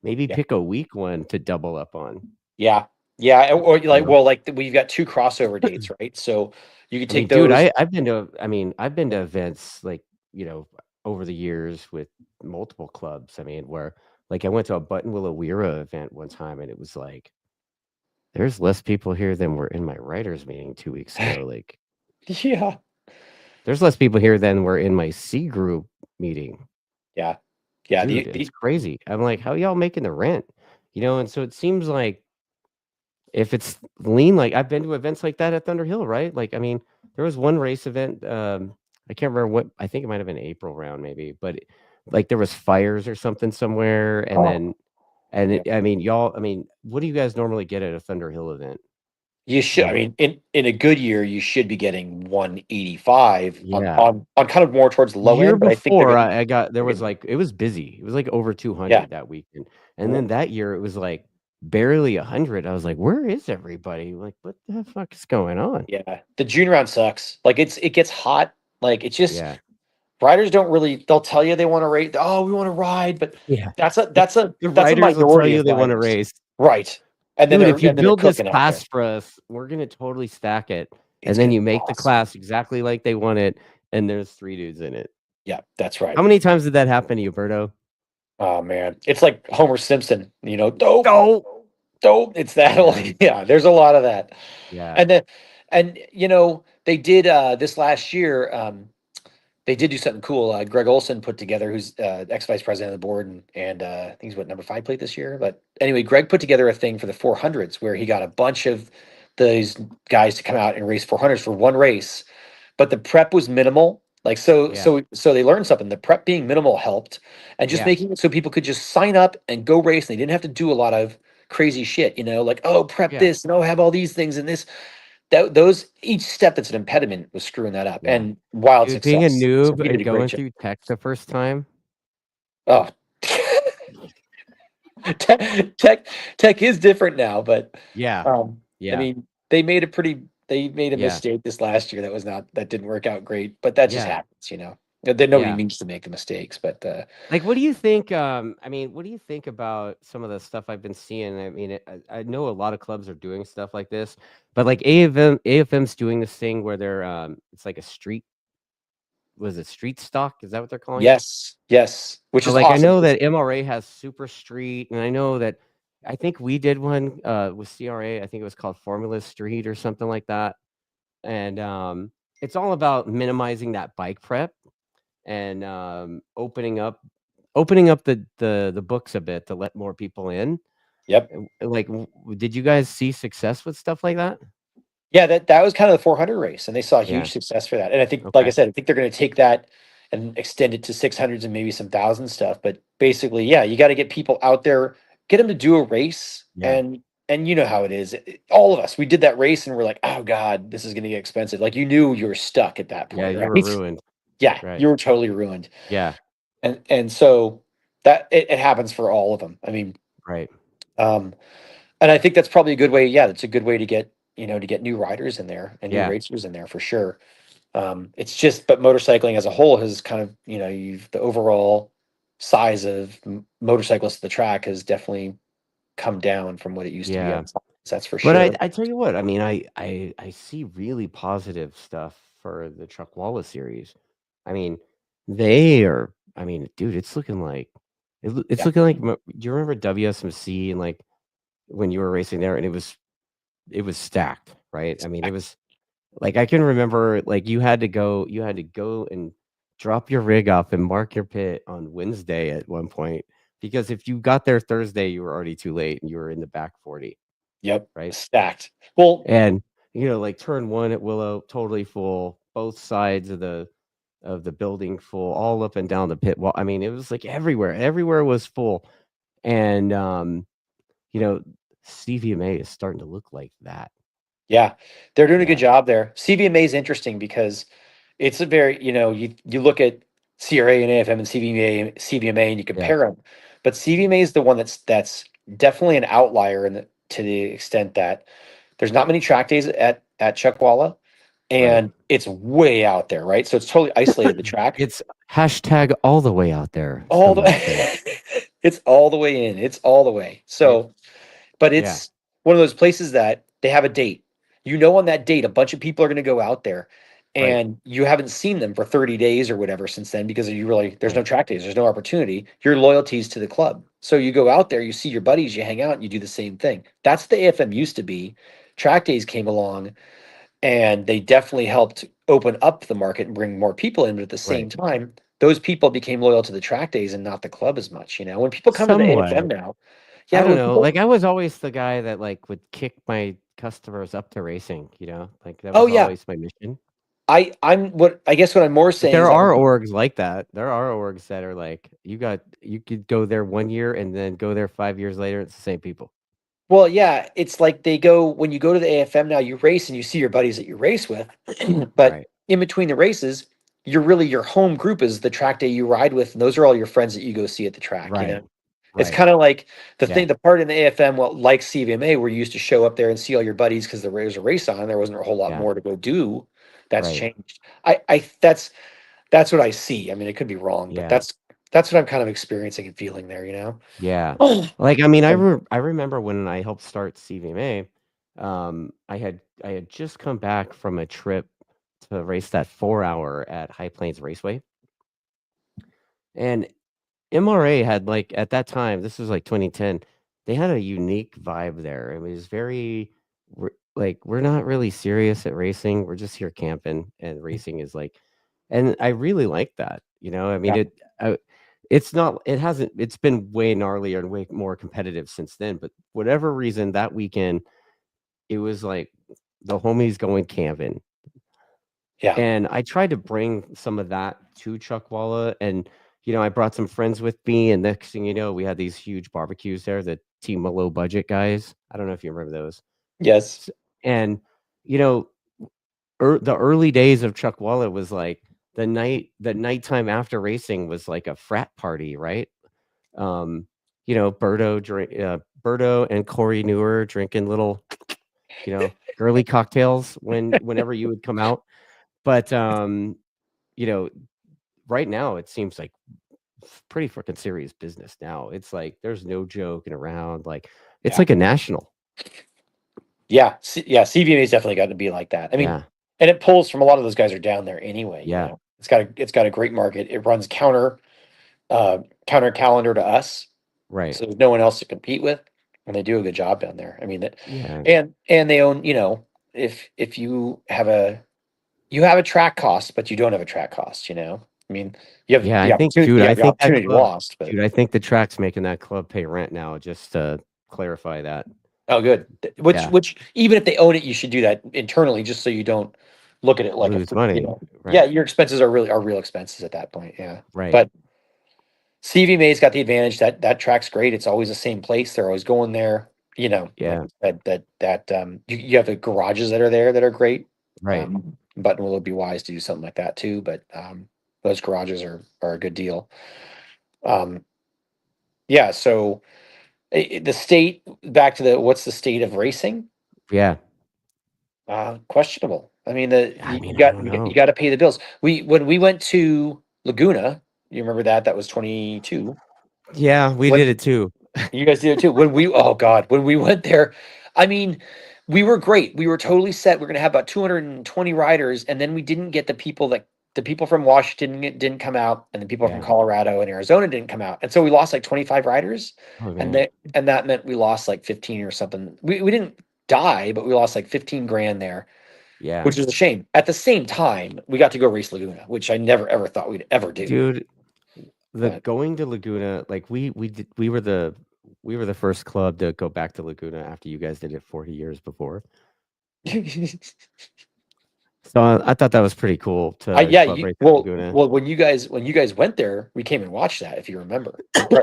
Maybe Yeah. pick a weak one to double up on. Yeah. Yeah. Or You like, know, well, like we've got two crossover dates, right? So you could I mean, take dude, those. I've been to events like over the years with multiple clubs. I mean, where like I went to a Button Willow Weira event one time, and it was like there's less people here than were in my writers meeting 2 weeks ago. Like, Yeah. there's less people here than were in my C group meeting. Yeah. Yeah. Dude, it's crazy. I'm like, how y'all making the rent? And so it seems like if it's lean, like I've been to events like that at Thunder Hill, right? Like, I mean, there was one race event. I can't remember what. I think it might have been April round, maybe, but like there was fires or something somewhere, and Oh, then yeah. I mean, y'all. I mean, what do you guys normally get at a Thunder Hill event? You should, I Number, mean, in a good year, you should be getting 185 yeah. on kind of more towards the The low year end, but I think before, they're I got there was getting, like it was busy. It was like over yeah. 200 that weekend, and then that year it was like barely 100. I was like, where is everybody? Like, what the fuck is going on? Yeah. The June round sucks. Like it gets hot. Like it's just Yeah, riders don't really, they'll tell you they want to ride. Oh, we want to ride, but yeah. that's a The that's a writers will tell minority you of they want to riders. race. Right. And then Dude, if you they're build this cooking out class there. for us, we're gonna totally stack it, It's and then gonna you be make the awesome. class exactly like they want it, and there's 3 dudes in it. Yeah, that's How right. many times did that happen to you, Berto? Oh man. It's like Homer Simpson, dope, Oh, dope. It's that yeah, yeah, there's a lot of that. yeah, And then and they did this last year, they did do something cool. Greg Olson put together, who's ex vice president of the board, and I think he's what number 5 plate this year. But anyway, Greg put together a thing for the 400s where he got a bunch of these guys to come out and race 400s for one race, but the prep was minimal. Like yeah, so they learned something. The prep being minimal helped, and just yeah, making it so people could just sign up and go race. And they didn't have to do a lot of crazy shit, like, oh, prep yeah, this and oh, have all these things and this. Those each step that's an impediment was screwing that up. yeah. And wild Dude, being a success. So noob he did and a great going job. through tech the first time, Oh, tech is different now, but yeah, I yeah, mean, they made a yeah, mistake this last year that didn't work out great, but that just yeah, happens. That nobody yeah. means to make the mistakes, but Like, what do you think? I mean, what do you think about some of the stuff I've been seeing? I mean, I know a lot of clubs are doing stuff like this, but like AFM's doing this thing where they're it's like a street, was it street stock? Is that what they're calling it? yes, yes, which So is like I awesome. know that MRA has Super Street, and I know that I think we did one with CRA. I think it was called Formula Street or something like that. And it's all about minimizing that bike prep and opening up the books a bit to let more people in. Yep. Like, did you guys see success with stuff like that? Yeah, that was kind of the 400 race, and they saw Yeah. huge success for that. And I think, like I Okay. said, I think they're going to take that and extend it to 600s and maybe some thousand stuff. But basically, yeah, you got to get people out there, get them to do a race, Yeah. and you know how it is. All of us, we did that race, and we're like, oh God, this is going to get expensive. Like you knew you were stuck at that Yeah. point, You right? were ruined. Yeah, Right. you were totally ruined. Yeah. And so that it happens for all of them. I mean, Right. um, and I think that's probably a good way. Yeah, that's a good way to get new riders in there and new Yeah. racers in there for sure. It's just, but motorcycling as a whole has kind of, the overall size of motorcyclists at the track has definitely come down from what it used to be Yeah. at times, that's for But sure. I tell you what, I mean, I see really positive stuff for the Truckwalla series. I mean, they are. I mean, dude, it's looking like it's Yeah. looking like. Do you remember WSMC and like when you were racing there, and it was stacked, right? I mean, it was like I can remember like you had to go and drop your rig off and mark your pit on Wednesday at one point because if you got there Thursday, you were already too late and you were in the back 40, Yep. right? Stacked. Well, And like turn one at Willow, totally full, both sides of the building full, all up and down the pit wall. I mean, it was like everywhere. Everywhere was full. And you know, CVMA is starting to look like that. yeah, they're doing a good Yeah. job there. CVMA is interesting because it's a very, you look at CRA and AFM and CVMA and you Yeah. compare them, but CVMA is the one that's definitely an outlier to the extent that there's not many track days at Chuckwalla, Right. and it's way out there, right? So it's totally isolated the track. It's hashtag all the way out there. All Some the might say. it's all the way in. It's all the way. Right. So, but Yeah. it's one of those places that they have a date. You know, on that date, a bunch of people are going to go out there, Right. and you haven't seen them for 30 days or whatever since then because you really there's no Right. track days, there's no opportunity. Your loyalties to the club. So you go out there, you see your buddies, you hang out, and you do the same thing. That's the AFM used to be. Track days came along, and they definitely helped open up the market and bring more people in. But at the same Right. time, those people became loyal to the track days and not the club as much. You know, when people come to the AFM Somewhat. now, I yeah, don't when know. people, Like I was always the guy that like would kick my customers up to racing, you know? Like that oh was yeah, always my mission. I'm what I guess what I'm more But saying is there that are orgs like that. There are orgs that are like you could go there 1 year and then go there 5 years later. It's the same people. well, yeah, it's like they go when you go to the AFM now, you race and you see your buddies that you race with, but Right. in between the races, you're really your home group is the track day you ride with, and those are all your friends that you go see at the track. You know. Right. It's Right. kind of like Yeah. the part in the AFM, well, like CVMA, where you used to show up there and see all your buddies because there was a race on. There wasn't a whole lot Yeah. more to go do. That's Right. changed. That's what I see. I mean, it could be wrong, but Yeah. that's what I'm kind of experiencing and feeling there. You know. Yeah. Oh. Like I mean, Um, I remember when I helped start CVMA, I had just come back from a trip to race that 4 hour at High Plains Raceway. And MRA had like at that time, this was like 2010, they had a unique vibe there. It was very like we're not really serious at racing. We're just here camping and racing is like and I really like that. You know, I mean yeah, it's not it hasn't it's been way gnarlier and way more competitive since then, but whatever reason that weekend it was like the homies going camping yeah, and I tried to bring some of that to Chuckwalla, and, you know, I brought some friends with me, and next thing you know, we had these huge barbecues there, the Team Low Budget guys. I don't know if you remember those. yes, S and, you know, the early days of Chuckwalla was like the nighttime after racing was like a frat party, right? Um, you know, Berto and Corey Newer drinking little, you know, girly cocktails whenever you would come out. But, you know, right now it seems like pretty freaking serious business now. It's like there's no joking around. Like it's yeah, like a national. yeah, yeah. CVMA's definitely got to be like that. I mean, Yeah. and it pulls from a lot of those guys are down there anyway. You Yeah. know, it's got a great market. It runs counter calendar to us, Right. so there's no one else to compete with, and they do a good job down there. I mean that, Yeah. and they own. You know, if you have a track cost, but you don't have a track cost. You know, I mean, you have Yeah. I the think, opportunity, dude, you I have the think that opportunity club, lost, but dude, I think the track's making that club pay rent now, just to clarify that. oh, good. Which Yeah. even if they own it, you should do that internally, just so you don't look at it like Lose money. yeah, Right. your expenses are real expenses at that point. Yeah, Right. but CVMA's got the advantage that that track's great. It's always the same place. They're always going there. You know, like Yeah. you said, you have the garages that are there that are great. Right. Buttonwillow would be wise to do something like that too, but those garages are a good deal. Um, yeah, so the state back to the what's the state of racing? Yeah. Questionable. I mean, I you mean, I got don't you know. got to pay the bills. When we went to Laguna, you remember that? That was 22. Yeah, we did it too. You guys did it too. Oh God, when we went there, I mean, we were great. We were totally set. We're gonna have about 220 riders, and then we didn't get the people from Washington didn't come out, and the people from Yeah. Colorado and Arizona didn't come out, and so we lost like 25 riders, Oh and man. that meant we lost like 15 or something. We didn't die, but we lost like 15 grand there, Yeah. which is a shame. At the same time, we got to go race Laguna, which I never ever thought we'd ever do. Dude, the But going to Laguna, like we were the first club to go back to Laguna after you guys did it 40 years before. So I thought that was pretty cool I to yeah, club you race at well Laguna. well when you guys went there, we came and watched that if you remember.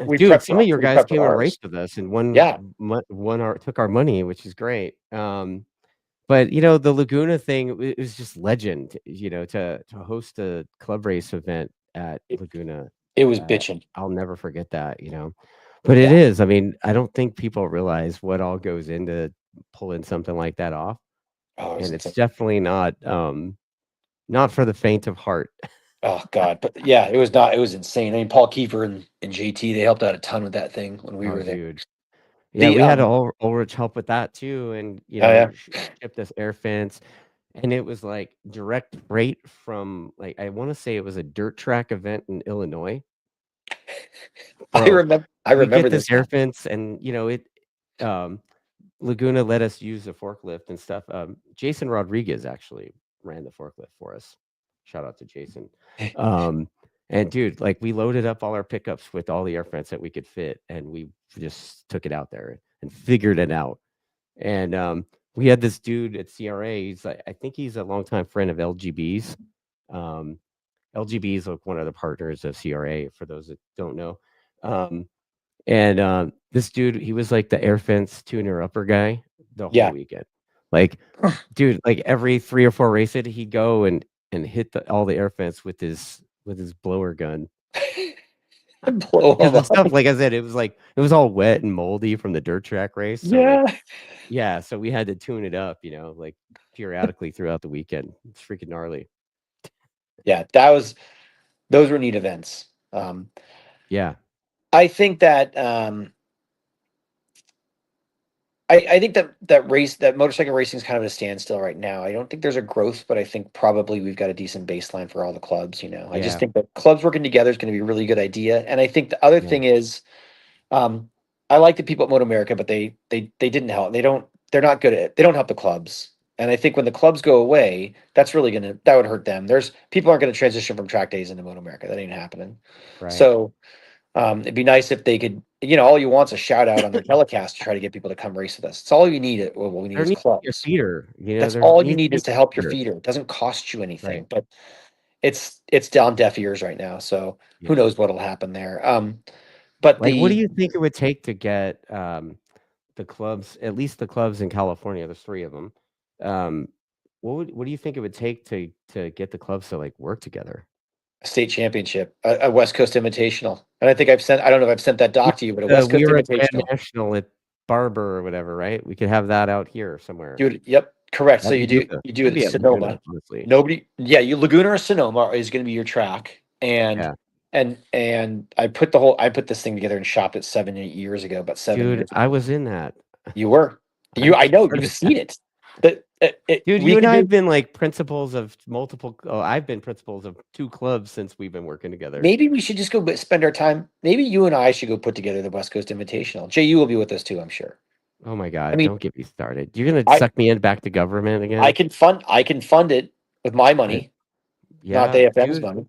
We Dude, prepped some of your we guys prepped for came and ours. raced with us and Yeah. won our took our money, which is great. But you know, the Laguna thing it was just legend, you know, to host a club race event at It, Laguna. it was bitching. I'll never forget that, you know. But it Yeah. is. I mean, I don't think people realize what all goes into pulling something like that off. Oh, it was and it's insane. definitely not for the faint of heart. Oh God, but yeah, it was not. It was insane. I mean, Paul Kiefer and JT, they helped out a ton with that thing when we Oh, were there. dude. Yeah, The we had Ulrich help with that too, and Oh yeah, shipped us air fence, and it was like direct freight from like I want to say it was a dirt track event in Illinois, bro. I We get remember this this air now. fence, and um, Laguna let us use the forklift and stuff. Jason Rodriguez actually ran the forklift for us. Shout out to Jason. Um, and dude, like we loaded up all our pickups with all the air fence that we could fit, and we just took it out there and figured it out. And we had this dude at CRA. He's like, I think he's a longtime friend of LGB's. Um, LGB is like one of the partners of CRA. For those that don't know, and this dude, he was like the air fence tuner upper guy the whole Yeah, weekend. Like, dude, like every 3 or 4 races, he'd go and hit all the air fence with his blower gun. blow Because them the up. stuff, like I said, it was all wet and moldy from the dirt track race. So like, Yeah, yeah, so we had to tune it up, like periodically throughout the weekend. It's freaking gnarly. yeah, those were neat events. Yeah, I think that I think that motorcycle racing is kind of at a standstill right now. I don't think there's a growth, but I think probably we've got a decent baseline for all the clubs. I just yeah, think that clubs working together is going to be a really good idea. And I think the other yeah, thing is, um, I like the people at Moto America, but they didn't help. They're not good at it. They don't help the clubs. And I think when the clubs go away, that would hurt them. There's people aren't going to transition from track days into Moto America. That ain't happening. right. So it'd be nice if they could, all you want's a shout out on their telecast to try to get people to come race with us. It's all you need. What we need There is needs to be a clubs. feeder. That's There all you needs to need be is to help a your feeder. feeder. It doesn't cost you Right. anything, but it's down deaf ears right now. So who Yeah. knows what'll happen there. But Like, what do the you think it would take to get the clubs, at least the clubs in California? There's 3 of them. What do you think it would take to get the clubs to like work together? state championship, a West Coast Invitational, and I don't know if I've sent that Yeah, doc to you, but a West we Coast were at Grand Invitational. National at Barber or whatever, right? We could have that out here somewhere Dude, yep, correct. So at Laguna. you do Could it at be at Laguna, Sonoma. honestly. You Laguna or Sonoma is going to be your track, and Yeah, I put this thing together and shopped it 7 8 years ago, about seven dude, years I ago. was in that. You were I I was know part you've of that. seen it. That Dude, we you and could I do. have been like principals of multiple. Oh, I've been principals of 2 clubs since we've been working together. Maybe we should just go spend our time. Maybe you and I should go put together the West Coast Invitational. JU will be with us too, I'm sure. Oh my I God, mean, don't get me started. You're gonna I suck me in back to government again? I can fund it with my I, money, not yeah, AFM's dude. money.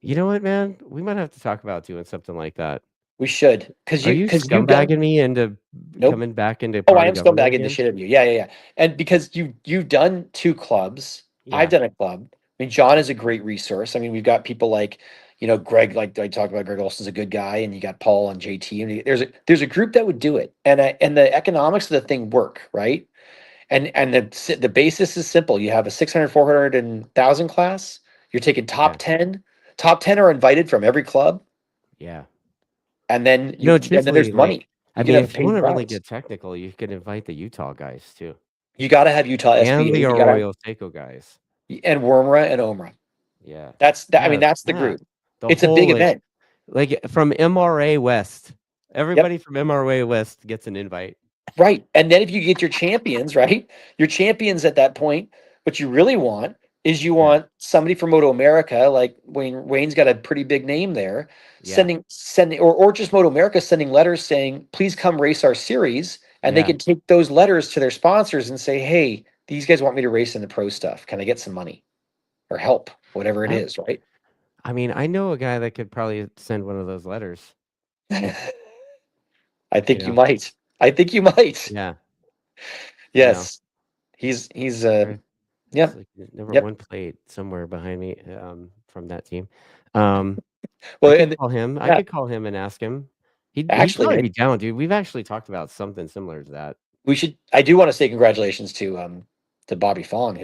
You know what, man? We might have to talk about doing something like that. We should, Are you because you've done. scumbagging me into Nope. coming back into Oh, I part of am government scumbagging the again? shit out of you. Yeah, yeah, yeah. And because you've done 2 clubs, I've Yeah, done a club. I mean, John is a great resource. I mean, we've got people like, Greg, like I talked about, Greg Olson's a good guy, and you got Paul and JT. And there's a group that would do it, and the economics of the thing work, right? And the basis is simple. You have a 600, 400, and 1,000 class. You're taking top yeah, 10. Top 10 are invited from every club, yeah. and then there's Truthfully, like, money. I You can mean, have a if you paid want to really prize. get technical, you could invite the Utah guys too, You got to have Utah and SBA. the You got to Arroyo Seco guys. and Wormra and Omra. Yeah, I mean, yeah, that's the yeah. group. The It's a whole big event. like from MRA West. Yep. Everybody from MRA West gets an invite. Right. And then if you get your champions, right? Your champions at that point, what you really want is you Yeah, want somebody from Moto America, like Wayne's got a pretty big name there, yeah, sending or just Moto America sending letters saying, please come race our series. And they yeah. can take those letters to their sponsors and say, hey, these guys want me to race in the pro stuff. Can I get some money or help? Whatever it I, is, right? I mean, I know a guy that could probably send one of those letters. I You think you know? might. I think you might. Yeah, you know. Yes. He's Right. yeah. It's like number Yep. one plate somewhere behind me from that team. Um, I Well, could and call him. I yeah, could call him and ask him. He'd actually, probably be down, dude. We've actually talked about something similar to that. I do want to say congratulations to Bobby Fong,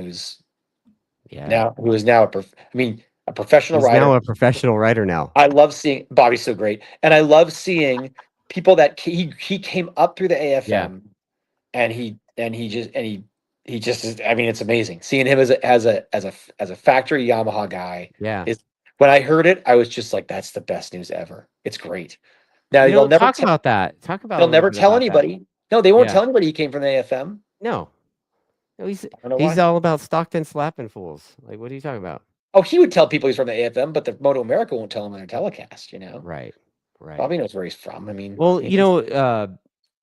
Yeah. who is now I mean, a professional He's now rider. a professional writer now. I love seeing Bobby's so great. And I love seeing people that he came up through the Yeah. AFM and he he just is, I mean, it's amazing seeing him as a factory Yamaha guy. Yeah. Is when I heard it, I was just like, that's the best news ever. It's great. Now they'll never Talk about that. Talk about a they'll little never bit tell about that. anybody. No, they won't Yeah. tell anybody he came from the AFM. No. No, I don't know he's why. all about Stockton slapping fools. Like, what are you talking about? Oh, he would tell people he's from the AFM, but the Moto America won't tell him on their telecast. Right. Right. Bobby knows where he's from. I mean, Well, he's,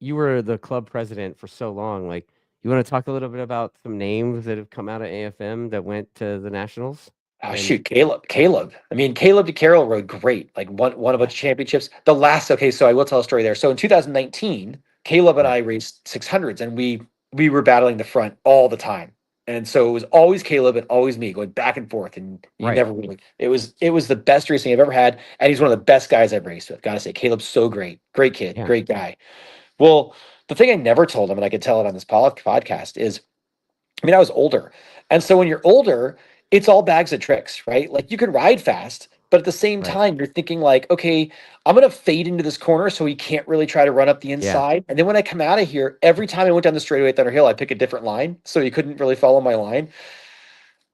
you were the club president for so long. Like, you want to talk a little bit about some names that have come out of AFM that went to the nationals? oh And shoot, Caleb. I mean, Caleb DeCarroll rode great. Like won a bunch of championships. The last, okay, so I will tell a story there. So in 2019, Caleb and right, I raced 600s, and we were battling the front all the time. And so it was always Caleb and always me going back and forth, and you right. never really. It was the best racing I've ever had, and he's one of the best guys I've raced with. Gotta say, Caleb's so great, great kid, Yeah, great guy. Well, the thing I never told him, and I could tell it on this podcast, is I mean, I was older. And so when you're older, it's all bags of tricks, right? Like you can ride fast, but at the same right. time, you're thinking like, okay, I'm going to fade into this corner so he can't really try to run up the Yeah, inside. And then when I come out of here, every time I went down the straightaway at Thunder Hill, I pick a different line. So he couldn't really follow my line.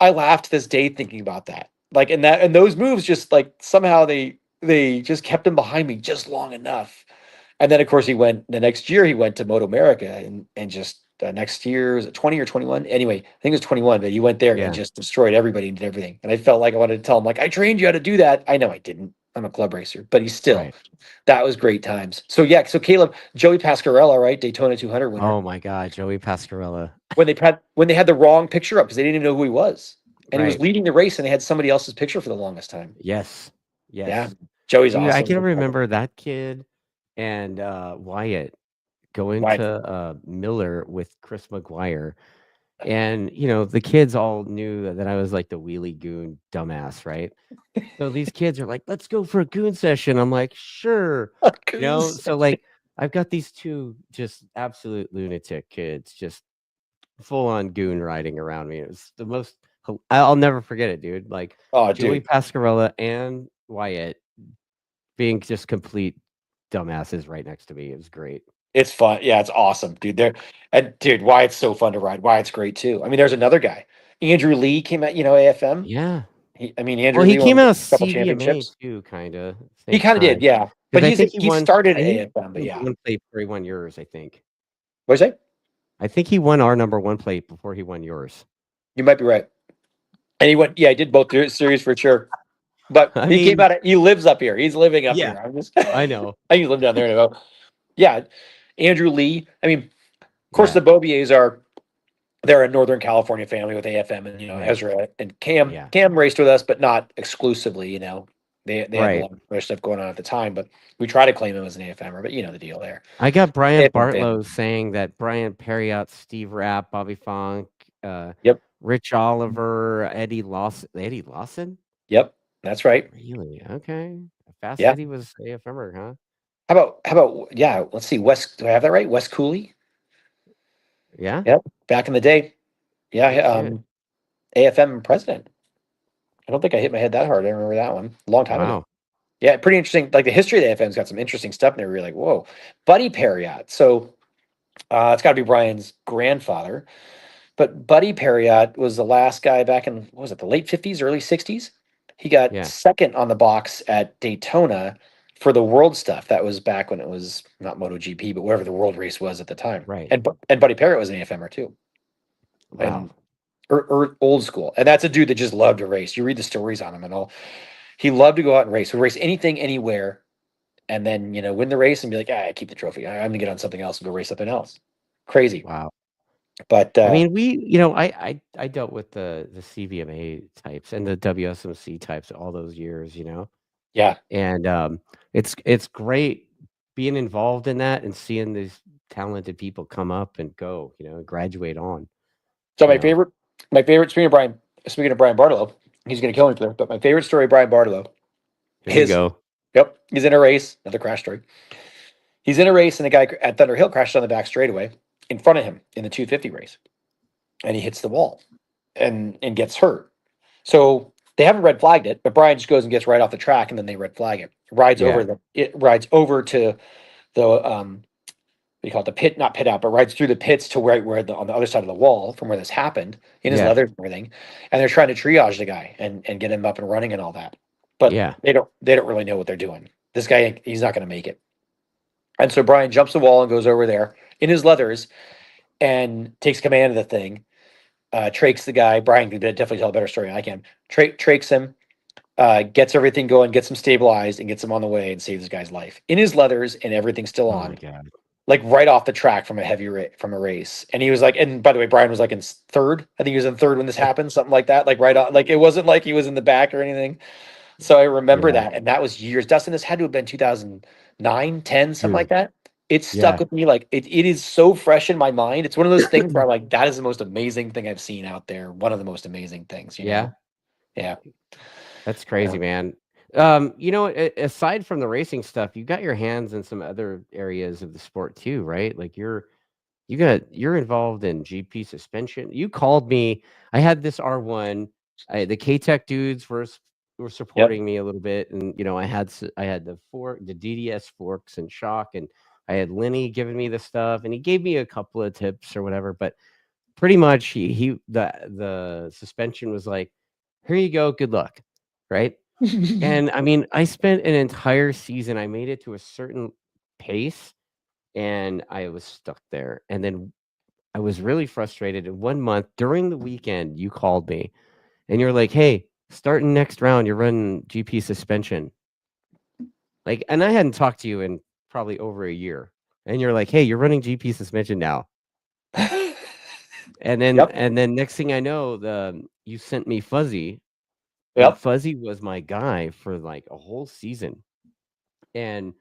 I laughed to this day thinking about that. Like, and those moves just like somehow they just kept him behind me just long enough. And then, of course, the next year he went to Moto America and just next year, was it 20 or 21? Anyway, I think it was 21, but he went there and yeah, just destroyed everybody and did everything. And I felt like I wanted to tell him, like, I trained you how to do that. I know I didn't. I'm a club racer, but he's still, right. that was great times. So, yeah, so Caleb, Joey Pascarella, right? Daytona 200 winner. Oh my God, Joey Pascarella. When they had the wrong picture up because they didn't even know who he was. And he was Right. leading the race and they had somebody else's picture for the longest time. Yes. Yeah. Yes. Joey's Dude, I awesome. can remember that kid and Wyatt going Why? to Miller with Chris McGuire. And the kids all knew that I was like the wheelie goon dumbass, right? So these kids are like, let's go for a goon session. I'm like, sure. Goose. So like I've got these two just absolute lunatic kids, just full on goon riding around me. It was the most, I'll never forget it, dude. Like Oh, Joey dude. Pascarella and Wyatt being just complete dumbasses right next to me. It was great. It's fun. Yeah, it's awesome, dude. And dude, Wyatt's so fun to ride. Wyatt's great too. I mean, there's another guy. Andrew Lee came at, AFM. Yeah. I mean, Well, Andrew he Lee came won out of a couple CVMA championships. too, kind of He same kind of did, time. yeah. But Because I think he he won. started I think AFM, he but won yeah. one plate before he won yours. I think. What's that? I think he won our number one plate before he won yours. You might be right. And he went, yeah, he did both series for sure. But I he came mean, out. He lives up here. He's living up yeah, here. I'm just. I know. I used to live down there. And I go, yeah, Andrew Lee. I mean, of course, Yeah, the Bobiers are. They're a Northern California family with AFM and right. Ezra and Cam. Yeah, Cam raced with us, but not exclusively. They had a right. lot of other stuff going on at the time, but we try to claim him as an AFMer. But you know the deal there. I got Brian AFM family. Bartlow saying that Brian Perriott, Steve Rapp, Bobby Funk, Yep, Rich Oliver, Eddie Lawson. Eddie Lawson? yep, that's right. Really? Okay. Fast Yeah. Eddie was AFMer, huh? How about yeah? Let's see. West. Do I have that right? West Cooley. Yeah. Yep. Back in the day. Yeah. No shit. AFM president. I don't think I hit my head that hard. I remember that one a long time ago. Wow. Yeah, pretty interesting. Like the history of the AFM's got some interesting stuff in there. Where you're like, whoa, Buddy Perriott. So it's got to be Brian's grandfather. But Buddy Perriott was the last guy back in, what was it, the late 50s, early 60s? He got Yeah. second on the box at Daytona for the world stuff. That was back when it was not MotoGP, but whatever the world race was at the time. Right. And Buddy Perriott was an AFMer too. Wow. And or old school. And that's a dude that just loved to race. You read the stories on him and all. He loved to go out and race. Would race anything, anywhere, and then win the race and be like, keep the trophy. I'm gonna get on something else and go race something else. Crazy. Wow. But I mean, I dealt with the CVMA types and the WSMC types all those years, yeah. and it's great being involved in that and seeing these talented people come up and go, and graduate on, So you my know. favorite, speaking of Brian Bartolo, he's gonna kill me for that. But my favorite story of Brian Bartolo Here we is, go. yep, he's in a race, another crash story. He's in a race and the guy at Thunder Hill crashed on the back straightaway in front of him in the 250 race. And he hits the wall and gets hurt. So they haven't red flagged it, but Brian just goes and gets right off the track and then they red flag it. Rides Yeah. over to the you call it, the pit, not pit out, but rides through the pits to where on the other side of the wall from where this happened in his Yeah. leather and everything. And they're trying to triage the guy and get him up and running and all that. But Yeah. they don't really know what they're doing. This guy, he's not going to make it. And so Brian jumps the wall and goes over there in his leathers and takes command of the thing. Trakes the guy. Brian could definitely tell a better story than I can. Trakes him, gets everything going, gets him stabilized, and gets him on the way and saves this guy's life in his leathers and everything's still Oh my on, God. like right off the track from a race. And he was like, and by the way, Brian was like in third. I think he was in third when this happened, something like that. Like right on, like it wasn't like he was in the back or anything. So I remember Yeah. that, and that was years. Dustin, this had to have been 2009, 10, something like Dude. that. It stuck Yeah. with me. Like it is so fresh in my mind. It's one of those things where I'm like, that is the most amazing thing I've seen out there. One of the most amazing things, Yeah. Yeah. That's Yeah. crazy, man. Aside from the racing stuff, you got your hands in some other areas of the sport too, right? Like you're involved in GP suspension. You called me. I had this R1. The K-Tech dudes were Yep. supporting me a little bit, and I had the DDS forks and shock, and I had Lenny giving me the stuff, and he gave me a couple of tips or whatever. But pretty much, the suspension was like, here you go, good luck, right? And I mean, I spent an entire season. I made it to a certain pace, and I was stuck there. And then I was really frustrated. And 1 month during the weekend, you called me and you're like, "Hey, starting next round, you're running GP suspension." Like, and I hadn't talked to you in probably over a year. And you're like, "Hey, you're running GP suspension now." Yep. And then next thing I know, you sent me Fuzzy, and Yep. Fuzzy was my guy for like a whole season. And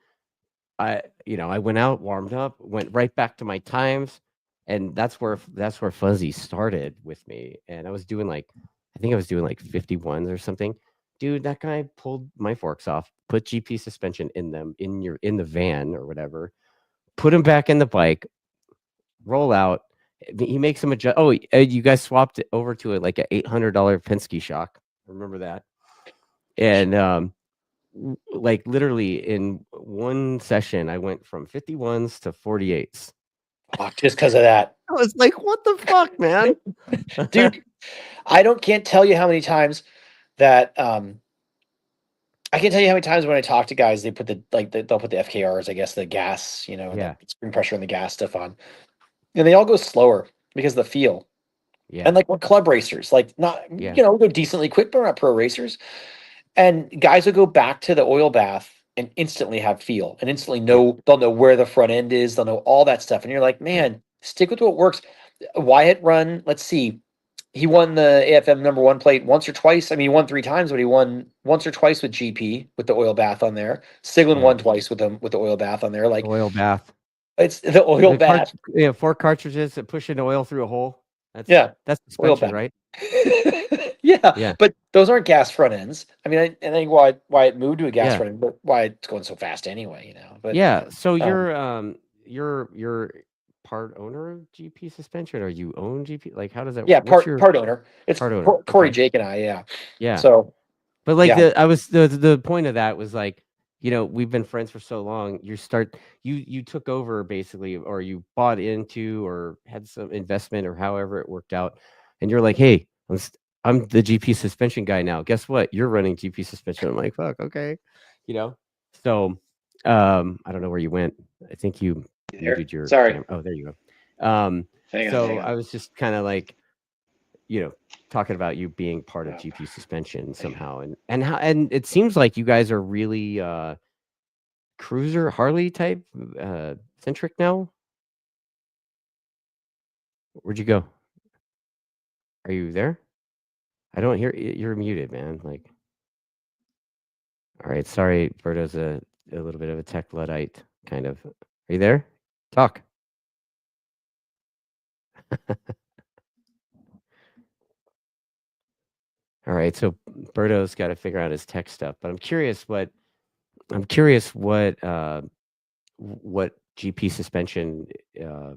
I went out, warmed up, went right back to my times, and that's where Fuzzy started with me. And I think I was doing like 51s or something. Dude, that guy pulled my forks off, put GP suspension in them in the van or whatever, put him back in the bike, roll out. He makes some adjust. Oh, you guys swapped it over to like a $800 Penske shock. Remember that? And like literally in one session, I went from 51s to 48s. Oh, just because of that. I was like, what the fuck, man? Dude, can't tell you how many times that I can't tell you how many times when I talk to guys, they put they'll put the FKRs, I guess, the gas, Yeah, the spring pressure and the gas stuff on. And they all go slower because of the feel. yeah, And like we're club racers, like not, yeah, we go decently quick, but we're not pro racers. And guys will go back to the oil bath and instantly have feel and instantly yeah, they'll know where the front end is, they'll know all that stuff. And you're like, yeah. man, stick with what works. Wyatt run, let's see. He won the AFM #1 plate once or twice. I mean, he won 3 times, but he won once or twice with GP with the oil bath on there. Siglin Yeah. won twice with the oil bath on there. Like Oil bath. it's the oil bath. 4 cartridges that push an oil through a hole. That's Yeah, that's oil suspension, bath. right? Yeah, Yeah, but those aren't gas front ends. I mean, I think why it moved to a gas yeah, front end, but why it's going so fast anyway, But yeah. So um, you're part owner of GP suspension, or you own GP? Like, how does that? yeah, What's your part owner. It's part owner? Corey, Okay, Jake, and I. Yeah. yeah. So But like yeah, the point of that was like, we've been friends for so long. You took over basically, or you bought into, or had some investment, or however it worked out, and you're like, hey, I'm the GP suspension guy now. Guess what? You're running GP suspension. I'm like, fuck, okay, you know. So, I don't know where you went. I think you there. muted your Sorry, camera. Oh, there you go. hang on, So hang I on. was just kind of like, talking about you being part of Oh, GP suspension hang on. somehow, and it seems like you guys are really cruiser Harley type centric now. Where'd you go? Are you there? I don't hear you're muted, man. Like, all right, sorry, Berto's a little bit of a tech luddite kind of. Are you there? Talk. All right, so Berto's got to figure out his tech stuff, but I'm curious what GP suspension, uh,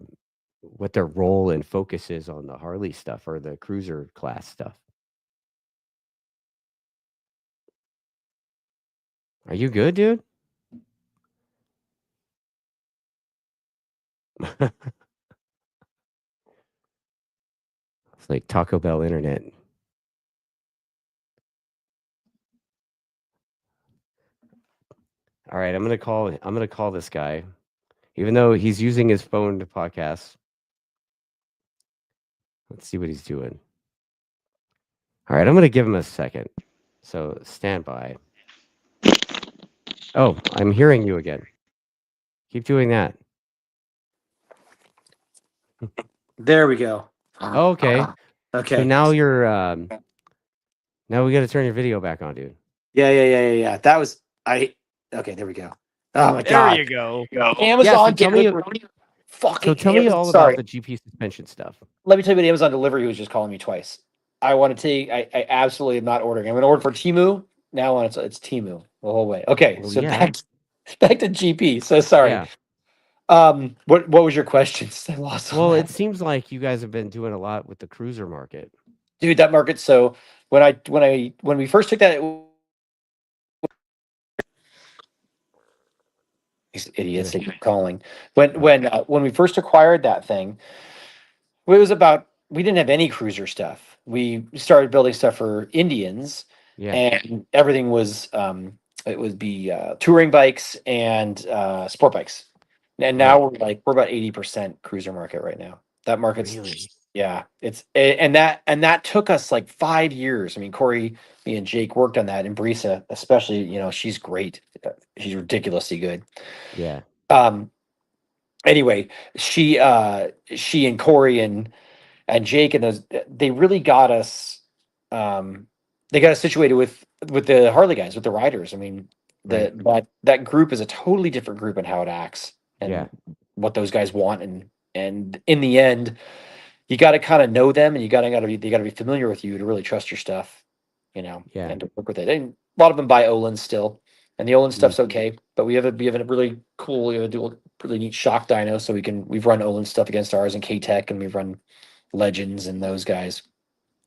what their role and focus is on the Harley stuff or the cruiser class stuff. Are you good, dude? It's like Taco Bell internet. All right, I'm gonna call this guy, even though he's using his phone to podcast. Let's see what he's doing. All right, I'm gonna give him a second. So stand by. Oh, I'm hearing you again. Keep doing that. There we go. Oh, okay. Okay. So now you're now we got to turn your video back on, dude. Yeah. That was okay, there we go. Oh my There god. you go. Amazon tell me- delivery. Fucking So tell me Amazon- all sorry. about the GP suspension stuff. Let me tell you what Amazon delivery was just calling me twice. I want to take I absolutely am not ordering. I'm gonna order for Timu. Now on it's Timu the whole way. Okay, Well, so yeah. back to GP. So sorry. Yeah. What was your questions? I lost all Well, that. it seems like you guys have been doing a lot with the cruiser market. Dude, that market. So when we first took that, these idiots they keep calling. When we first acquired that thing, it was about we didn't have any cruiser stuff. We started building stuff for Indians, Yeah. and everything was it would be touring bikes and sport bikes. And now we're about 80% cruiser market right now. That market's Really? yeah, and that took us like 5 years. I mean, Corey, me and Jake worked on that, and Brisa, especially, she's great. She's ridiculously good. Yeah. Anyway, she and Corey and Jake and those, they really got us they got us situated with the Harley guys, with the riders. I mean, that group is a totally different group in how it acts and what those guys want, and in the end you got to kind of know them, and they got to be familiar with you to really trust your stuff, and to work with it. And a lot of them buy Olin still, and the Olin stuff's okay, but we have a really cool, really neat shock dyno, so we've run Olin stuff against ours and K-Tech, and we've run Legends and those guys,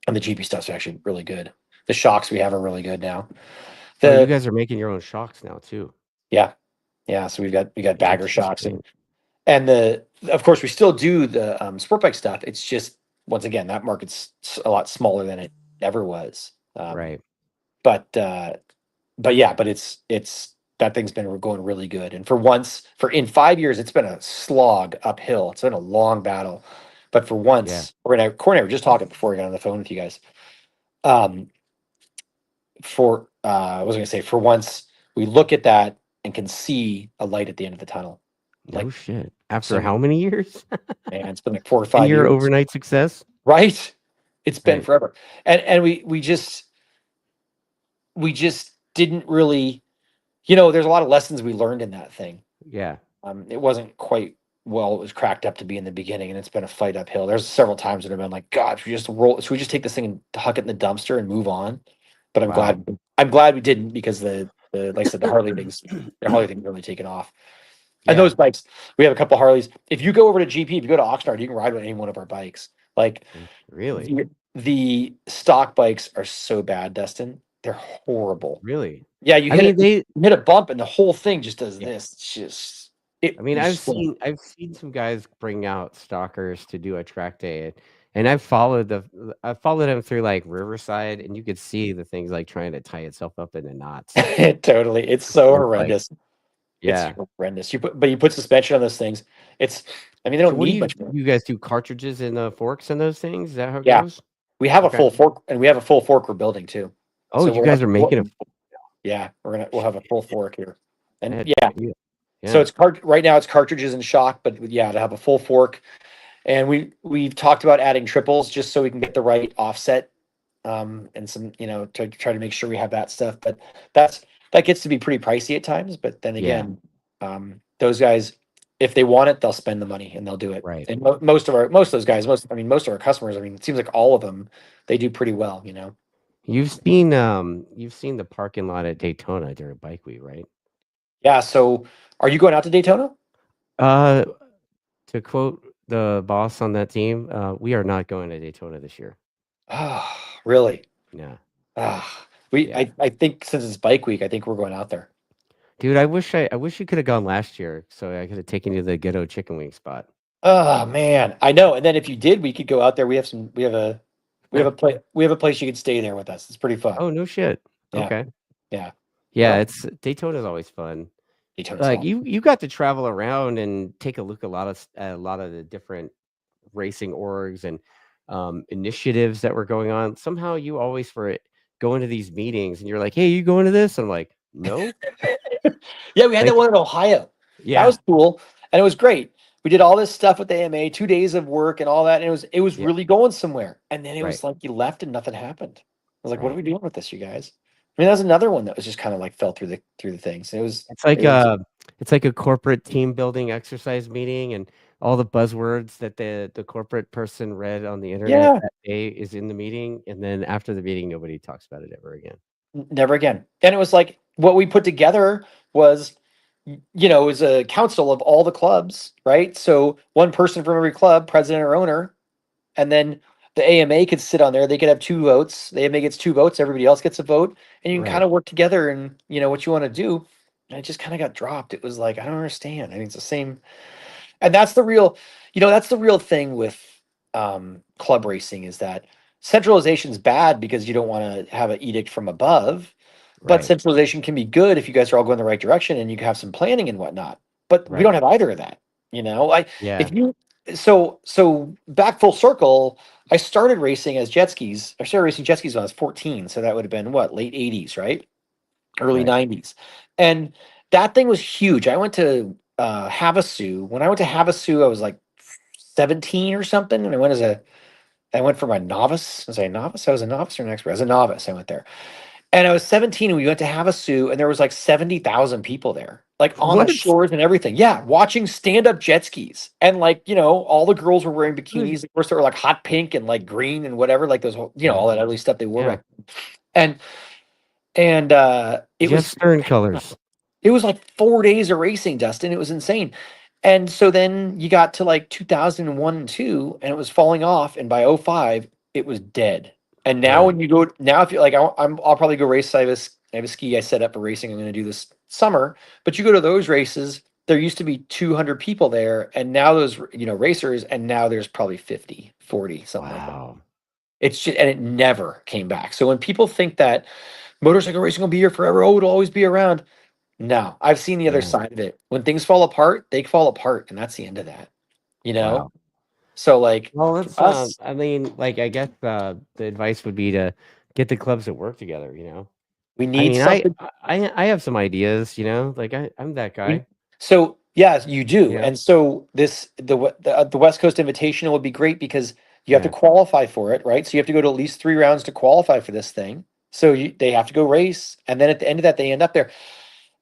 and the GP stuff's actually really good. The shocks we have are really good now. You guys are making your own shocks now too. Yeah. So we got bagger shocks, and of course we still do the sport bike stuff. It's just, once again, that market's a lot smaller than it ever was. But it's that thing's been going really good. And in 5 years, it's been a slog uphill. It's been a long battle. But for once, Corey and I were just talking before we got on the phone with you guys. For once, we look at that and can see a light at the end of the tunnel. No shit. After how many years? Man, it's been like 4 or 5 years. Overnight success. Right. It's been forever. And we just didn't really, there's a lot of lessons we learned in that thing. Yeah. It wasn't quite it was cracked up to be in the beginning, and it's been a fight uphill. There's several times that I've been like, God, should we just take this thing and huck it in the dumpster and move on? But I'm glad we didn't, because the like I said, the Harley thing's really taken off. And those bikes, we have a couple Harleys. If you go over to GP, if you go to Oxnard, you can ride with any one of our bikes. Like, really, the stock bikes are so bad, Dustin. They're horrible. Really? Yeah, you hit a bump and the whole thing just does this. It's just. I've seen some guys bring out stalkers to do a track day, and I've followed them through like Riverside, and you could see the things like trying to tie itself up into knots. Totally, it's so horrendous. It's horrendous. You put suspension on those things. They don't need much more. You guys do cartridges in the forks and those things? Is that how it goes? We have a full fork, and we have a full fork we're building too. Oh, so you guys are making a. Yeah, we'll have a full fork here, and so it's right now it's cartridges and shock, but to have a full fork, and we've talked about adding triples just so we can get the right offset, and some, to try to make sure we have that stuff. But that gets to be pretty pricey at times. But then again, those guys, if they want it, they'll spend the money and they'll do it. Right. And most of those guys, most of our customers, it seems like all of them, they do pretty well. You've seen the parking lot at Daytona during Bike Week, right? Yeah. So, are you going out to Daytona? To quote the boss on that team, we are not going to Daytona this year. Oh, really? Yeah. I think since it's Bike Week, I think we're going out there. Dude, I wish you could have gone last year, so I could have taken you to the ghetto chicken wing spot. Oh man, I know. And then if you did, we could go out there. We have a place you could stay there with us. It's pretty fun. Oh, no shit. Yeah, Okay. yeah. Yeah, Well, it's Daytona's always fun. Daytona's Like, all. you got to travel around and take a look at a lot of the different racing orgs and, initiatives that were going on. Somehow you always were going to these meetings and you're like, "Hey, you going to this?" I'm like, "No." Yeah, we had that Like, one in Ohio. That yeah, was cool, and it was great. We did all this stuff with the AMA, 2 days of work and all that, and it was yeah, really going somewhere. And then it right, was like you left and nothing happened. I was like, "What are right. we doing with this, you guys?" I mean, that was another one that was just kind of like fell through the things. It's like It was a corporate team building exercise meeting, and all the buzzwords that the corporate person read on the internet yeah, that day is in the meeting, and then after the meeting, nobody talks about it ever again. never again. And it was like what we put together was, it was a council of all the clubs, right? So one person from every club, president or owner, and then the AMA could sit on there. They could have two votes. The AMA gets two votes. Everybody else gets a vote, and you can kind Right, of work together and what you want to do. And it just kind of got dropped. It was like I don't understand. I mean, it's the same, and that's the real thing with club racing is that centralization is bad because you don't want to have an edict from above, but right, centralization can be good if you guys are all going the right direction and you can have some planning and whatnot. But we don't right. have either of that. I if Yeah, you so back full circle, I started racing as jet skis. I started racing jet skis when I was 14, so that would have been what, late 80s, right? Early right. 90s. And that thing was huge. I went to Havasu. When I went to Havasu, I was like 17 or something, and I went for my novice. Was I a novice? I was a novice or an expert? I was a novice. I went there. And I was 17 and we went to Havasu and there was like 70,000 people there, like on the What? shores and everything. Yeah, watching stand-up jet skis. And like, all the girls were wearing Good. bikinis. Of course, they were like hot pink and like green and whatever, like those Yeah, all that ugly stuff they wore yeah. back. And it Did you have was stern colors? it was like 4 days of racing, Dustin. It was insane. And so then you got to like 2001 and 2, and it was falling off. And by '05, it was dead. And now Done. when you go now, if you like, I'll probably go race. I have a ski I set up for racing. I'm going to do this summer. But you go to those races. There used to be 200 people there, and now those racers, and now there's probably 50, 40, something like that. Wow. It's just, and it never came back. So when people think that motorcycle racing will be here forever, oh, it'll always be around. No, I've seen the other Yeah. side of it. When things fall apart, they fall apart, and that's the end of that, you know? Wow. So, like, Well, for let's, us, I mean, like, I guess, the advice would be to get the clubs that work together, you know? we I need mean, something. I have some ideas, you know? Like, I'm that We guy, so yeah, you you do. know? And so the West Coast Invitational would be great because you have to Yeah, qualify for it, right? So you have to go to at least 3 rounds to qualify for this thing. So they have to go race, and then at the end of that, they end up there.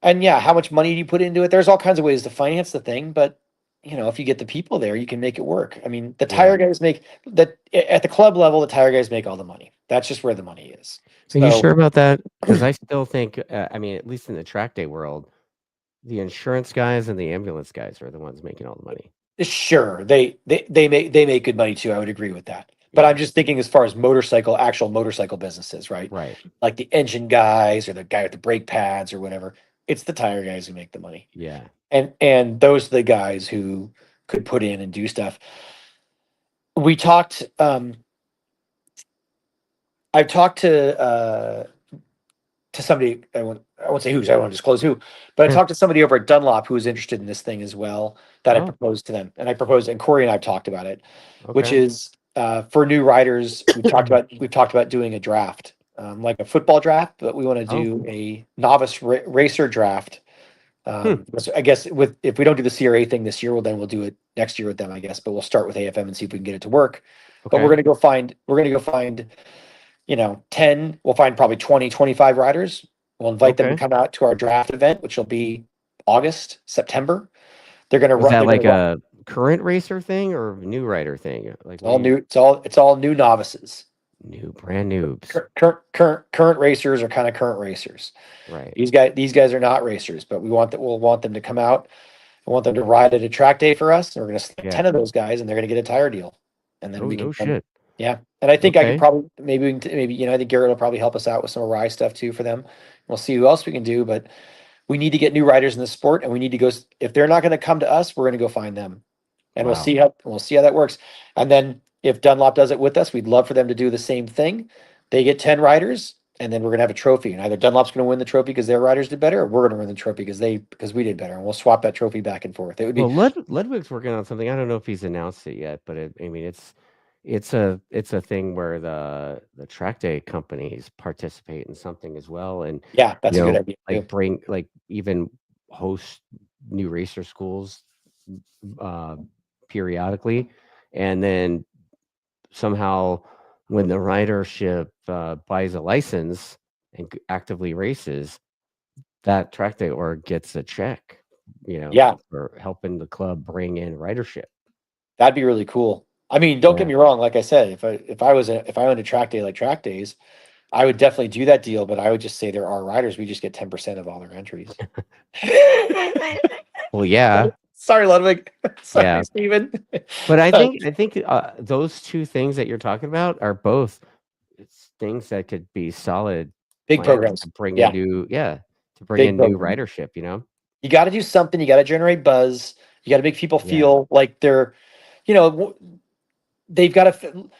And yeah, how much money do you put into it? There's all kinds of ways to finance the thing, but if you get the people there, you can make it work. I mean, the yeah. tire guys make that at the club level, the tire guys make all the money. That's just where the money is. Are you So sure about that? Because I still think, I mean, at least in the track day world, the insurance guys and the ambulance guys are the ones making all the money. sure, they make good money too. I would agree with that. But I'm Yeah, just thinking as far as actual motorcycle businesses, right? right. Like the engine guys or the guy with the brake pads or whatever. It's the tire guys who make the money. Yeah. And those are the guys who could put in and do stuff. We talked I've talked to somebody. I won't say who, 'cause I don't want to disclose who, but I talked to somebody over at Dunlop who was interested in this thing as well, that I Oh, proposed to them. And I proposed, and Corey and I have talked about it, which okay. is for new riders, we've talked about doing a draft, like a football draft, but we want to Oh, do a novice racer draft. hmm, So I guess if we don't do the CRA thing this year, well, then we'll do it next year with them, I guess. But we'll start with AFM and see if we can get it to work. But okay, we're gonna go find 10, we'll find probably 20, 25 riders. We'll invite them to okay. come out to our draft event, which will be August, September. Was that They're gonna like run a current racer thing or new rider thing? Like, what do all you new. It's all new novices. new brand noobs? Current racers are kind of current racers. Right. These guys are not racers, but we'll want them to come out. I want them to ride at a track day for us, and we're gonna select Yeah. 10 of those guys, and they're gonna get a tire deal. And then Oh, we no can come. shit. Yeah. And I think I could Okay. probably maybe I think Garrett will probably help us out with some Rye stuff too for them. We'll see who else we can do, but we need to get new riders in the sport, and we need to go. If they're not going to come to us, we're going to go find them. and Wow. we'll see how that works. And then if Dunlop does it with us, we'd love for them to do the same thing. They get 10 riders, and then we're gonna have a trophy. And either Dunlop's gonna win the trophy because their riders did better, or we're gonna win the trophy because we did better. And we'll swap that trophy back and forth. It would be Well, Ludwig's working on something. I don't know if he's announced it yet, but I mean, it's a thing where the track day companies participate in something as well, and yeah, that's a good idea too. like even host new racer schools uh, periodically, and then somehow when the ridership buys a license and actively races, that track day org gets a check, Yeah, for helping the club bring in ridership. that'd be really cool. I mean, don't get Yeah. me wrong. Like I said, if I owned a track day like Track Days, I would definitely do that deal. But I would just say there are riders. We just get 10% of all their entries. Well, yeah, Sorry, Ludwig. Sorry, yeah. Steven. But I think those two things that you're talking about are both things that could be solid Big plans programs. to bring in Yeah, big new program. ridership. You got to do something. You got to generate buzz. You got to make people Yeah. feel like they're, they've got to.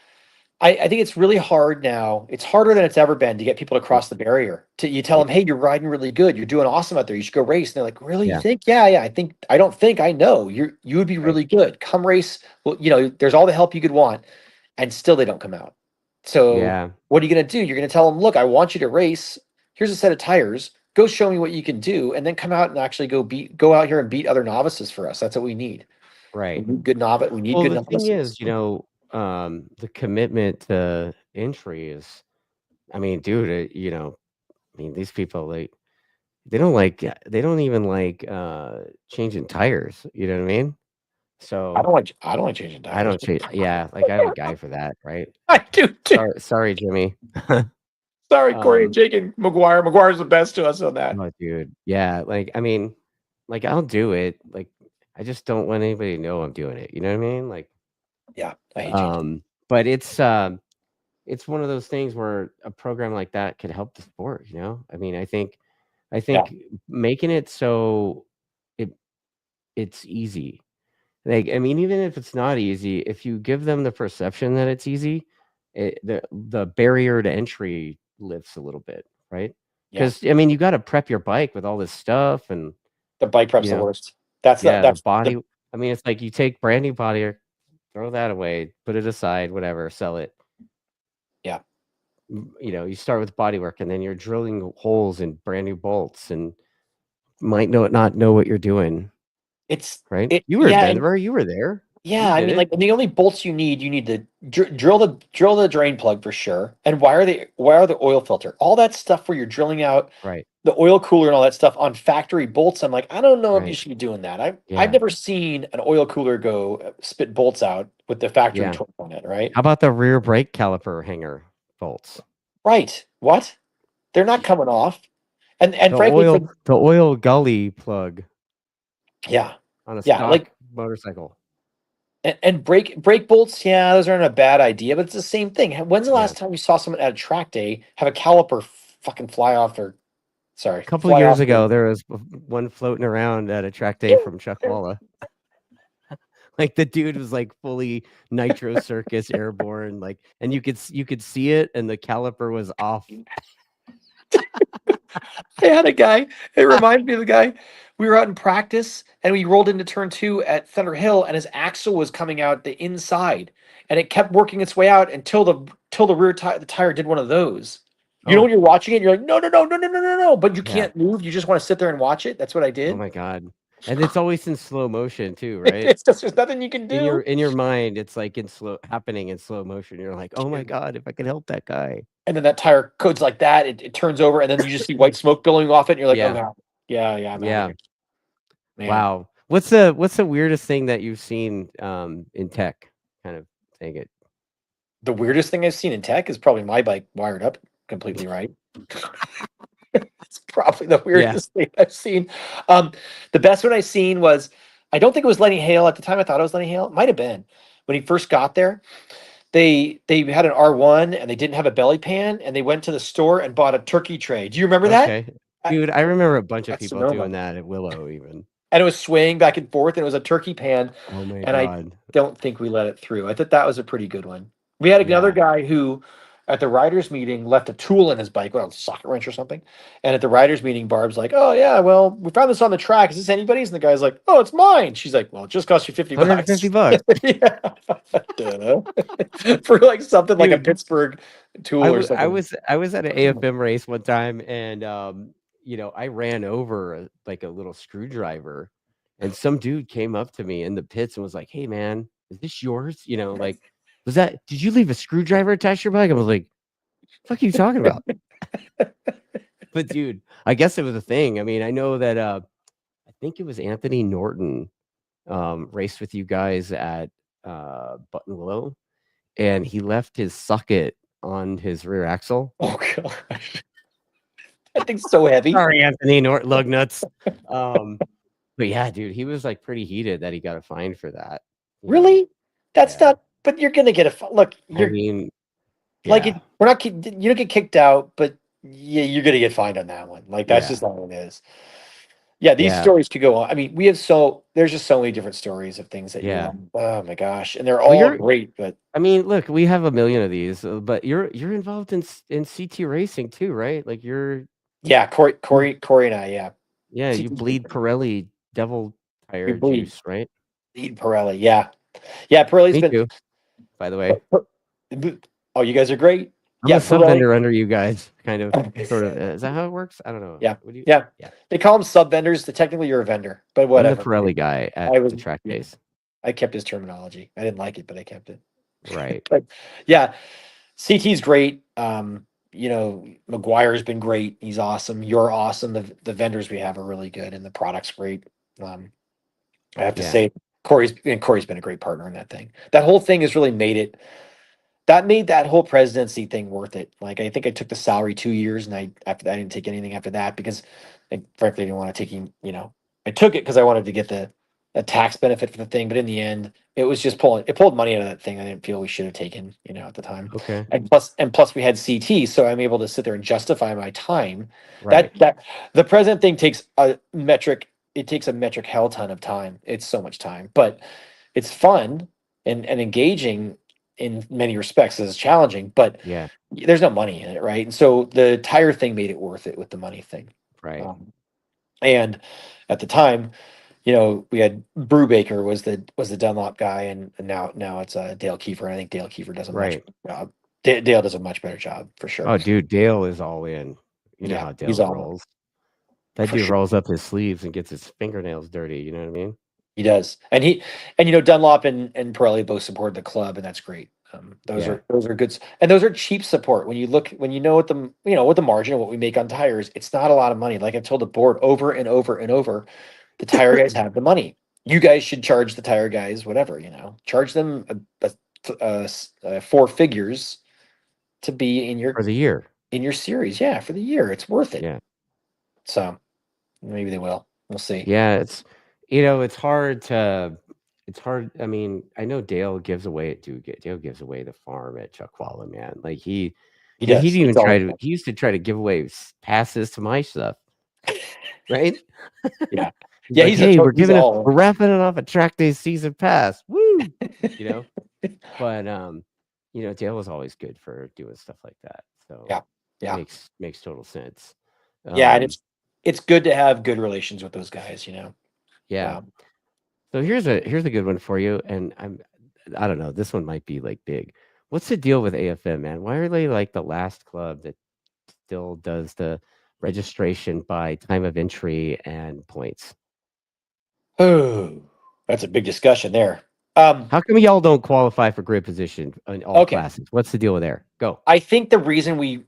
I think it's really hard now. It's harder than it's ever been to get people to cross the barrier. You tell Yeah. them, hey, you're riding really good. You're doing awesome out there. You should go race. And they're like, really? You Yeah. think? Yeah. I don't think I know. You would be Right. really good. Come race. Well, there's all the help you could want, and still they don't come out. So Yeah. what are you going to do? You're going to tell them, look, I want you to race. Here's a set of tires. Go show me what you can do, and then come out and actually go out here and beat other novices for us. That's what we need. We Right. need good novice. We need Well, good the thing novices. is, the commitment to entry is, I mean, dude, I mean, these people, they don't even like changing tires. You know what I mean? So I don't like changing I tires. don't change. Yeah, like I have a guy for that, right? I do too. Sorry, Jimmy. Sorry, Corey and um, Jake and McGuire. McGuire's the best to us on that. oh, dude, yeah. Like, I mean, like I'll do it. Like, I just don't want anybody to know I'm doing it. You know what I mean? Like, Yeah, I hate changing. but it's one of those things where a program like that could help the sport. I mean, I Yeah, think making it so it it's easy. Like, I mean, even if it's not easy, if you give them the perception that it's easy, the barrier to entry lifts a little bit, right? yeah. Because I mean, you got to prep your bike with all this stuff, and The bike prep's you the know, worst. That's yeah, the the body. I mean, it's like you take brand new body, throw that away, put it aside, whatever, sell it. yeah. You start with body work, and then you're drilling holes in brand new bolts, and might not know what you're doing, It's right? it You were in yeah, and Denver, you were there, you yeah. I did mean, it, like the only bolts you need to drill the drain plug for sure, and wire the oil filter. All that stuff where you're drilling out right? the oil cooler and all that stuff on factory bolts. I'm like, I don't know if you Right. should be doing that. I've Yeah. never seen an oil cooler go spit bolts out with the factory Yeah. torque on it, right? How about the rear brake caliper hanger bolts? Right. What? They're not Y coming off. And frankly, the oil gully plug yeah. on a Yeah, stock motorcycle. and brake bolts, yeah, those aren't a bad idea, but it's the same thing. When's the Yeah. last time you saw someone at a track day have a caliper fucking A couple fly years off ago, there was one floating around at a track day from Chuck Walla. Like, the dude was, like, fully Nitro Circus airborne, like, and you could see it, and the caliper was off. I had a guy. It reminded me of the guy. We were out in practice, and we rolled into turn 2 at Thunder Hill, and his axle was coming out the inside, and it kept working its way out until the rear tire the tire did one of those. Oh, When you're watching it, you're like, no, no, no, no, no, no, no, no, but you yeah. can't move. You just want to sit there and watch it. That's what I Oh did. my god. And it's always in slow motion too, right? It's just there's nothing you can do. In your mind, it's, like, happening in slow motion. You're like, "Oh my god, if I could help that guy." And then that tire codes like that. It turns over, and then you just see white smoke billowing off it, and you're like, oh Yeah. god, yeah, I'm out of Yeah. here, man. Wow. What's the weirdest thing that you've seen, in tech? Kind of take it. The weirdest thing I've seen in tech is probably my bike wired up completely right. It's probably the Yeah. weirdest thing I've seen. The best one I've seen was, I don't think it was Lenny Hale at the time. I thought it was Lenny Hale. It might have been when he first got there. They had an R1 and they didn't have a belly pan, and they went to the store and bought a turkey tray. Do you remember that? Okay. Dude, I remember a bunch of That's people doing Sonoma. that at Willow even. and it was swaying back and forth, and it was a turkey pan, Oh my and I god. don't think we let it through. I thought that was a pretty good one. We had another Yeah. guy who, at the writers' meeting, left a tool in his bike, well, a socket wrench or something. And at the writers' meeting, Barb's like, "Oh yeah, well, we found this on the track. Is this anybody's?" And the guy's like, "Oh, it's mine." She's like, "Well, it just cost you 50 bucks." 150 bucks. Yeah. Duh. For like something like a Dude, Pittsburgh tool or something. I was at an AFM race one time, and you know, I ran over like a little screwdriver, and some dude came up to me in the pits and was like, "Hey man, is this yours?" You know, like, did you leave a screwdriver attached to your bike? I was like, "Fuck are you talking about?" But dude, I guess it was a thing. I mean, I know that I think it was Anthony Norton raced with you guys at Button Willow, and he left his socket on his rear axle. Oh gosh. That thing's so heavy. Sorry, Anthony lug nuts. But yeah, dude, he was like pretty heated that he got a fine for that. You know? Really? That's Yeah. not, but you're gonna get look, I you're mean, like yeah, we're not you don't get kicked out, but yeah, you're gonna get fined on that one. Like that's yeah, just not what it is. Yeah, these yeah, stories could go on. I mean, there's just so many different stories of things that you're yeah. like, oh my gosh, and they're Well, all great, but I mean, look, we have a million of these, but you're involved in CT racing too, right? Like yeah, you, Corey and I, yeah. yeah, you CT's bleed Pirelli devil we tire bleed juice, right? Pirelli, yeah. Yeah, Pirelli's Me been too, by the way. oh, you guys are great. I'm a Yeah, sub Pirelli. vendor under you guys, kind of, sort of. Is that how it works? I don't know. Yeah, What do you? yeah. Yeah, They call them sub vendors. Technically, you're a vendor, but I'm the whatever. Pirelli guy at I was, the track yeah, days. I kept his terminology. I didn't like it, but I kept it. Right. But yeah, CT's great. You know, McGuire's been great. He's awesome. You're awesome. The vendors we have are really good, and the product's great. Um, I have to Yeah. say, Corey's been a great partner in that thing. That whole thing has really made that whole presidency thing worth it. Like I think I took the salary 2 years, and after that I didn't take anything after that because I frankly didn't want to take I took it because I wanted to get the tax benefit for the thing, but in the end it was just pulled money out of that thing I didn't feel we should have taken, at the time. Okay. And plus we had CT, so I'm able to sit there and justify my time. Right. That the president thing takes a metric, it takes a metric hell ton of time. It's so much time, but it's fun and engaging in many respects. It's challenging, but Yeah. there's no money in it, right? And so the tire thing made it worth it with the money thing. Right. And at the time, we had Brubaker was the Dunlop guy, and now it's Dale Kiefer. And I think Dale Kiefer does a much Right. better job. Dale does a much better job for sure. Oh, dude, Dale is all in. You know Yeah, how he's Dale all rolls. That for dude sure. rolls up his sleeves and gets his fingernails dirty. You know what I mean? He does, and Dunlop and Pirelli both support the club, and that's great. Those Yeah. are good, and those are cheap support. When you know what the margin of what we make on tires, it's not a lot of money. Like I've told the board over and over and over, the tire guys have the money. You guys should charge the tire guys whatever, charge them four figures to be in For the year. your series. Yeah, for the year, it's worth it. Yeah. So maybe they will. We'll see. Yeah. It's hard to. It's hard. I mean, I know Dale gives away. Dale gives away the farm at Chuckwalla, man. Like he He he'd does. even It's all. he used to try to give away passes to my stuff, right? Yeah. He's Yeah, like, "Hey, he's all. we're wrapping it off a track day season pass. Woo!" You know? But Dale was always good for doing stuff like that. So Yeah. Yeah. makes total sense. Yeah, and Um, it's good to have good relations with those guys, yeah. Um, So here's a good one for you. And I don't know, this one might be like big. What's the deal with AFM, man? Why are they like the last club that still does the registration by time of entry and points? oh, that's a big discussion there. How come y'all don't qualify for grid position in all Okay. classes? What's the deal with there? Go. I think the reason we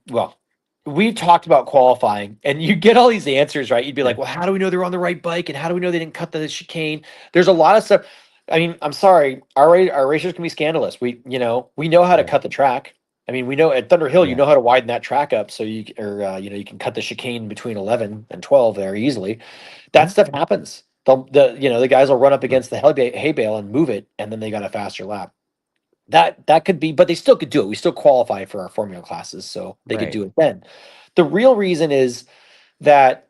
talked about qualifying, and you get all these answers, right? You'd be Yeah. like, well, how do we know they're on the right bike? And how do we know they didn't cut the chicane? There's a lot of stuff. I mean, I'm sorry, our racers can be scandalous. We know how to Yeah. cut the track. I mean, we know at Thunder Hill, you Yeah. know how to widen that track up so you can cut the chicane between 11 and 12 there easily. That Yeah. stuff happens. The guys will run up against the hay bale and move it, and then they got a faster lap. That could be, but they still could do it. We still qualify for our formula classes, so they could Right. do it then. The real reason is that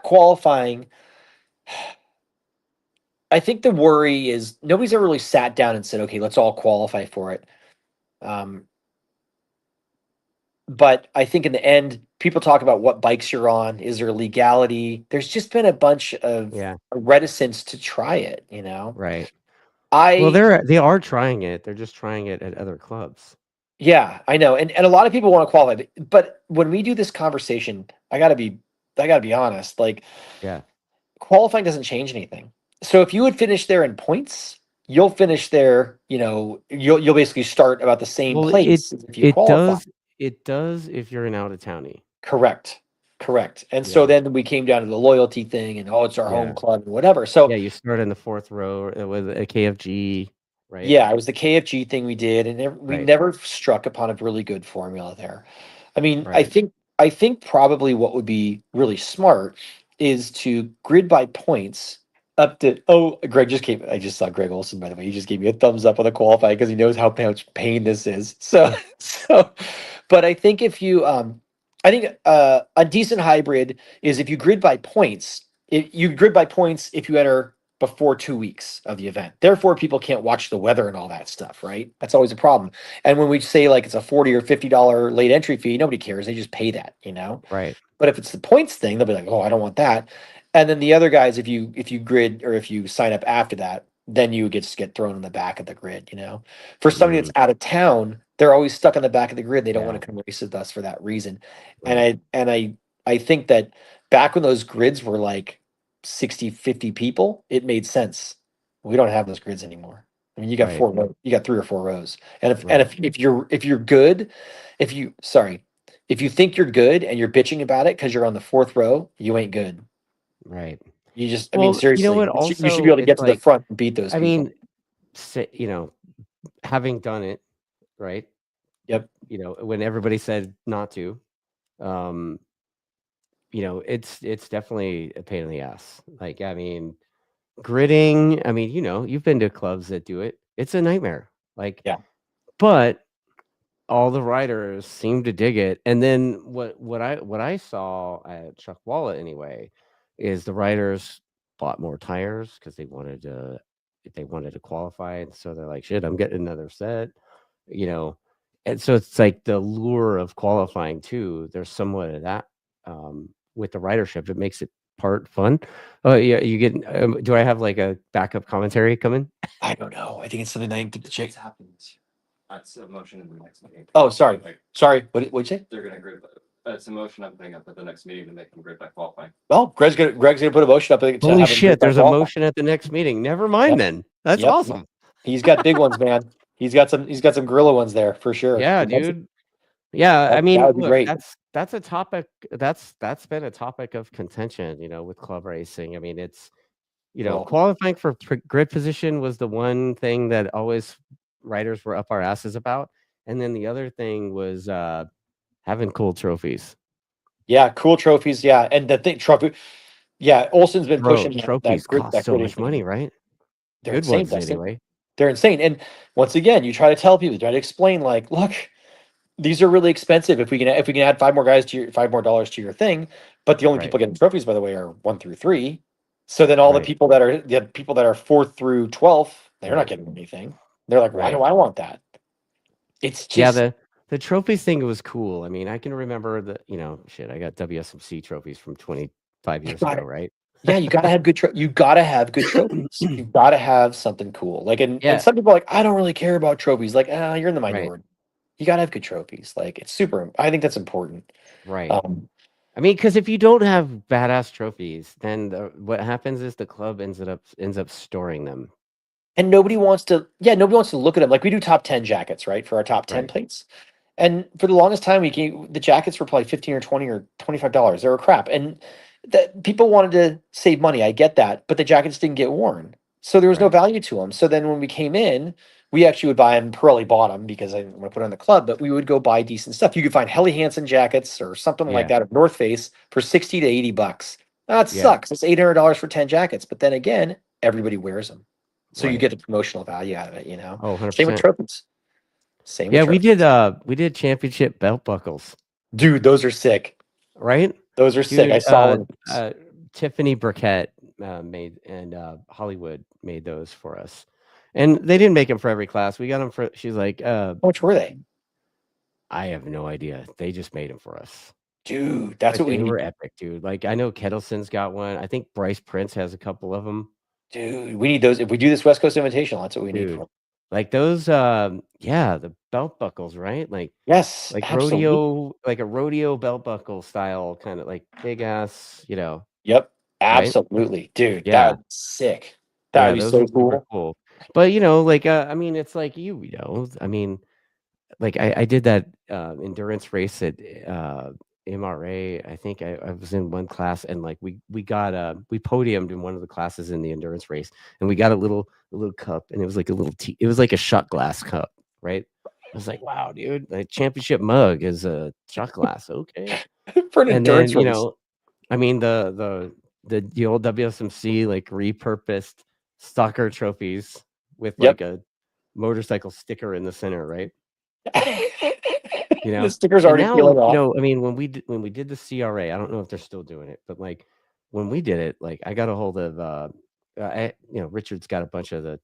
qualifying, I think the worry is nobody's ever really sat down and said, okay, let's all qualify for it. But I think in the end, people talk about what bikes you're on. Is there legality? There's just been a bunch of Yeah. reticence to try it, you know? Right. Well, I they are trying it. They're just trying it at other clubs. Yeah, I know. And a lot of people want to qualify, but when we do this conversation, I gotta be honest, like Yeah. qualifying doesn't change anything. So if you would finish there in points, you'll finish there, you'll basically start about the same Well, place as if you it qualify. does if you're an out of townie. Correct. Correct. And so Yeah. then we came down to the loyalty thing and it's our home Yeah. club and whatever. So Yeah, you start in the 4th row with a KFG, right? yeah, it was the KFG thing we did, and we Right. never struck upon a really good formula there. I mean, I Right. think I think probably what would be really smart is to grid by points up to. Oh, Greg just came. I just saw Greg Olson, by the way. He just gave me a thumbs up on the qualify because he knows how much pain this is. So so, but I think if you I think a decent hybrid is if you grid by points. If you grid by points if you enter before 2 weeks of the event. Therefore, people can't watch the weather and all that stuff, right? That's always a problem. And when we say like it's a $40 or $50 late entry fee, nobody cares. They just pay that, you know? Right. But if it's the points thing, they'll be like, oh, I don't want that. And then the other guys, if you grid or if you sign up after that, then you get thrown in the back of the grid, you know? For somebody that's Mm, out of town, they're always stuck on the back of the grid. They don't want yeah. to come race with us for that reason. And Right. I think that back when those grids were like 60, 50 people, it made sense. We don't have those grids anymore. I mean, Right. you got 3 or 4 rows. And if and Right. if you're good, if you think you're good and you're bitching about it because you're on the 4th row, you ain't good. Right. I mean, Well, you know seriously, what? you should be Also, able to get it's to the like, front and beat those I people. mean, having done it, right? Yep. When everybody said not to, um, it's definitely a pain in the ass. Like, I mean, gridding, I mean, you've been to clubs that do it. It's a nightmare. Like, Yeah. but all the riders seem to dig it. And then what I saw at Chuck Wallet anyway is the riders bought more tires because they wanted to qualify, and so they're like, shit, I'm getting another set, you know. And so it's like the lure of qualifying too. There's somewhat of that with the ridership. It makes it part fun. Oh yeah, you get. Do I have like a backup commentary coming? I don't know. I think it's something I need to check. It's happens. That's a motion in the next meeting. Oh, sorry. Like, Sorry. What'd you say? they're gonna grid, it's a motion I'm putting up at the next meeting to make them grid by qualifying. Well, Greg's gonna put a motion up to Holy have him shit! grid by There's a qualifying. motion at the next meeting. Never mind Yep. then. That's Yep. awesome. He's got big ones, man. He's got some gorilla ones there for sure. Yeah, dude. Yeah, I That mean, would be look, great. that's a topic that's been a topic of contention, with club racing. I mean, it's Well, qualifying for grid position was the one thing that always riders were up our asses about, and then the other thing was having cool trophies. yeah, cool trophies. Yeah, and the thing trophy. Yeah, Olson's been Bro, pushing trophies cost that so gridding much money, thing. right? They're Good insane, ones Dustin. anyway. They're insane. And once again, you try to tell people, you try to explain, like, look, these are really expensive. If we can add $5 more to your thing, but the only Right. people getting trophies, by the way, are 1 through 3. So then all Right. the people that are 4th through 12th, they're not Right. getting anything. They're like, why Right. do I want that? It's Yeah, just the trophies thing was cool. I mean, I can remember shit, I got WSMC trophies from 25 years ago, right? yeah, you gotta have you gotta have good trophies. You gotta have something cool. Like, and Yeah, some people are like, I don't really care about trophies. Like, you're in the right, minority. You gotta have good trophies. Like, it's super. I think that's important. right. Um, I mean, because if you don't have badass trophies, then what happens is the club ends up storing them. and nobody wants to look at them. Like, we do top 10 jackets, right? For our top 10 Right, plates. And for the longest time, the jackets were probably 15 or 20 or $25. They were crap. And that people wanted to save money. I get that, but the jackets didn't get worn. So there was no right. value to them. So then when we came in, we actually would buy them. Pirelli bought them because I didn't want to put it on the club, but we would go buy decent stuff. You could find Helly Hansen jackets or something like Yeah, that of North Face for 60 to $80. That yeah, sucks. It's $800 for 10 jackets. But then again, everybody wears them. So you right. get the promotional value out of it, Oh, Same with 100%. trophies. Same with Yeah, we did trophies. championship belt buckles, Dude, those are sick. right? Those are sick. I Dude, saw one. Tiffany Burkett made, and Hollywood made those for us. And they didn't make them for every class. We got them for. She's like, How much were they? I have no idea. They just made them for us. Dude, that's But what we they need. were epic, dude. Like I know Kettleson's got one. I think Bryce Prince has a couple of them. Dude, we need those. If we do this West Coast Invitational, that's what we need Dude, for. like those, yeah, the belt buckles, right? Yes, Like absolutely. like a rodeo belt buckle style, kind of like big ass, Yep, right? absolutely, dude. Yeah, That would be sick. That yeah, would be those so were super cool. cool. But like, I mean, it's like I mean, like I did that endurance race at MRA. I think I was in one class, and like we got we podiumed in one of the classes in the endurance race, and we got a little cup, and it was like a little it was like a shot glass cup, right? I was like, wow, dude, the championship mug is a shot glass, okay. For an And then endurance race. I mean the old WSMC like repurposed stalker trophies with Yep. like a motorcycle sticker in the center, right? The sticker's And already now, peeling off. I mean, when we did the CRA, I don't know if they're still doing it, but like when we did it, like I got a hold of Richard's got a bunch of the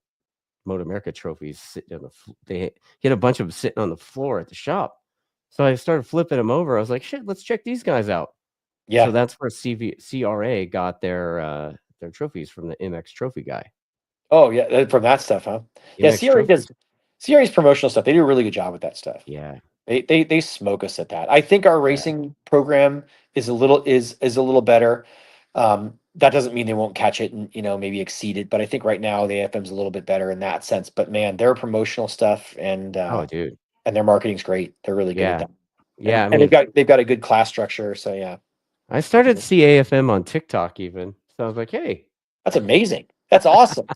Moto America trophies sitting on he had a bunch of them sitting on the floor at the shop. So I started flipping them over. I was like, shit, let's check these guys out. So Yeah. that's where CRA got their trophies from the MX trophy guy. Oh yeah, from that stuff, huh? Yeah, MX trophies. CRA's promotional stuff. They do a really good job with that stuff. Yeah. They smoke us at that. I think our racing program is a little better. That doesn't mean they won't catch it and maybe exceed it, but I think right now the AFM's a little bit better in that sense. But man, their promotional stuff and Oh, dude. their marketing's great. They're really good at Yeah. that. Yeah. I And mean, they've got a good class structure. So yeah, I started to see AFM on TikTok even. So I was like, hey. that's amazing. That's awesome.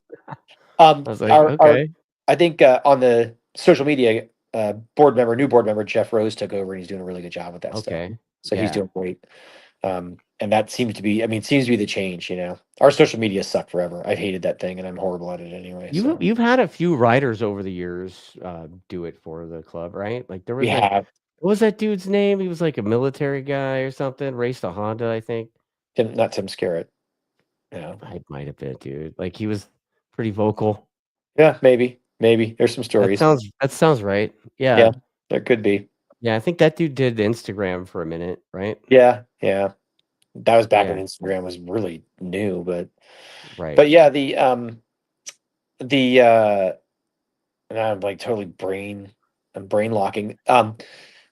I was like, Our okay. I think on the social media new board member Jeff Rose took over, and he's doing a really good job with that stuff. Okay. So he's Yeah. doing great. And that seems to be, the change. Our social media sucked forever. I've hated that thing, and I'm horrible at it anyway. So You've had a few riders over the years do it for the club, right? Like there we was like, have what was that dude's name? He was like a military guy or something. Raced a Honda, I think. Not Tim Scarrett. Yeah, I might have been, dude. Like he was pretty vocal. yeah, maybe there's some stories. That sounds right. Yeah. Yeah, there could be. Yeah, I think that dude did Instagram for a minute, right? Yeah, yeah. That was back when Yeah. Instagram was really new, but Right. yeah, the and I'm like totally I'm brain locking.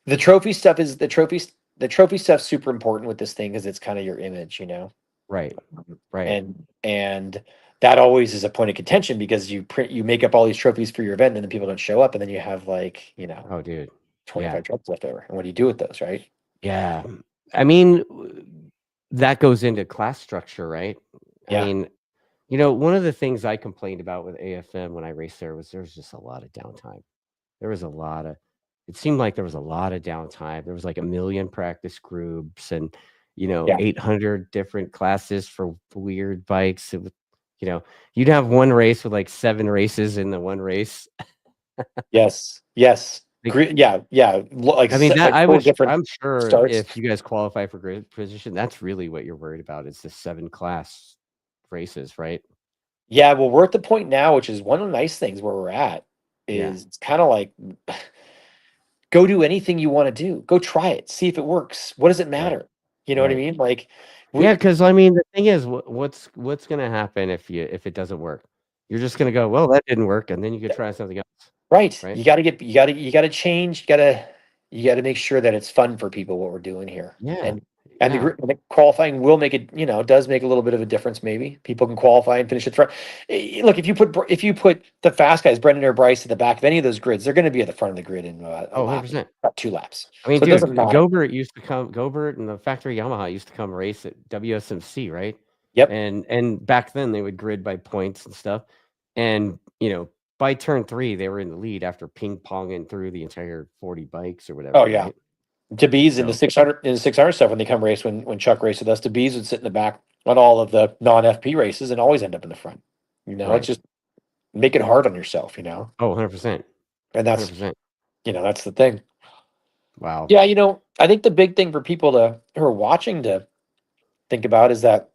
The trophy stuff is the trophy stuff's super important with this thing because it's kind of your image, Right. Right. and that always is a point of contention because you make up all these trophies for your event and then people don't show up and then you have like Oh, dude. 25 Yeah. trophies left over, and what do you do with those, right? Yeah. I mean, that goes into class structure, right? Yeah. I mean, one of the things I complained about with AFM when I raced there was just a lot of downtime. It seemed like there was a lot of downtime. There was like a million practice groups and, Yeah. 800 different classes for weird bikes. You'd have one race with like 7 races in the one race. Yes. Like, Yeah. Like I mean, I'm sure starts. if you guys qualify for grid position, that's really what you're worried about. It's the 7 class races, right? Yeah, well, we're at the point now, which is one of the nice things where we're at, Yeah. is it's kind of like go do anything you want to do. Go try it. See if it works. What does it Right. matter? You know what I Right. mean? Like, Yeah, because I mean, the thing is, what's gonna happen if it doesn't work? You're just gonna go, well, that didn't work, and then you could try something else, right. right? You gotta change. You gotta make sure that it's fun for people what we're doing here. Yeah. And Yeah. the qualifying will make it, does make a little bit of a difference. Maybe people can qualify and finish it front. Look, if you put the fast guys, Brendan or Bryce, at the back of any of those grids, they're going to be at the front of the grid in a Oh, lap, 100%. about 2 laps. I mean, So it dude, doesn't matter. Gobert and the factory Yamaha used to come race at WSMC, right? Yep. And back then they would grid by points and stuff. And, by turn 3, they were in the lead after ping-ponging through the entire 40 bikes or whatever. Oh yeah. Right? DeBees in the 600 stuff when they come race when Chuck raced with us, DeBees would sit in the back on all of the non-FP races and always end up in the front. Right. It's just make it hard on yourself, Oh, 100%. And that's 100%. That's the thing. Wow. Yeah, I think the big thing for people who are watching to think about is that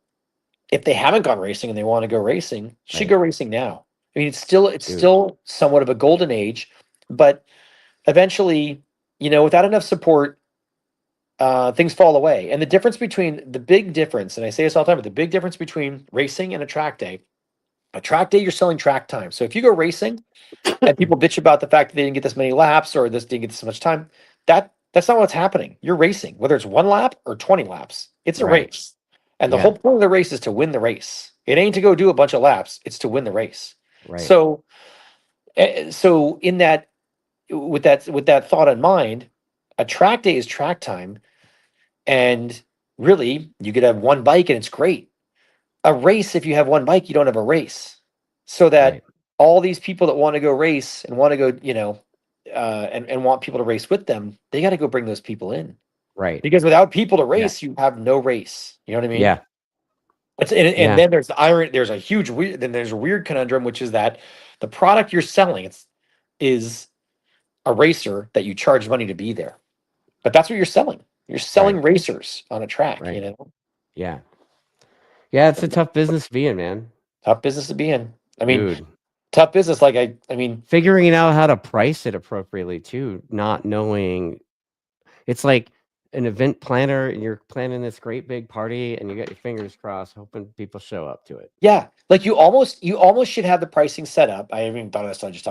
if they haven't gone racing and they want to go racing, should Right. go racing now. I mean, it's still Dude. somewhat of a golden age, but eventually, without enough support, things fall away. And the big difference, and I say this all the time, but the big difference between racing and a track day, you're selling track time. So if you go racing and people bitch about the fact that they didn't get this many laps or this didn't get this much time, that's not what's happening. You're racing, whether it's 1 lap or 20 laps. It's a Right. race. And the Yeah. whole point of the race is to win the race. It ain't to go do a bunch of laps, it's to win the race. Right. So in that with that thought in mind, a track day is track time, and really you could have one bike and it's great. A race, if you have one bike, you don't have a race. So that Right. all these people that want to go race and want to go, and want people to race with them, they got to go bring those people in. Right. Because without people to Yeah. race, you have no race. You know what I mean? Yeah. And Yeah. then there's the irony. There's a weird conundrum, which is that the product you're selling is a racer that you charge money to be there. But that's what you're selling. You're selling racers on a track. Right. You know, Yeah. Yeah. It's a tough business to be in, man. tough business to be in. I mean, Dude. tough business. Like I mean, Figuring out how to price it appropriately too, not knowing. It's like an event planner and you're planning this great big party and you got your fingers crossed hoping people show up to it. yeah, like you almost should have the pricing set up. I haven't even thought of this. I just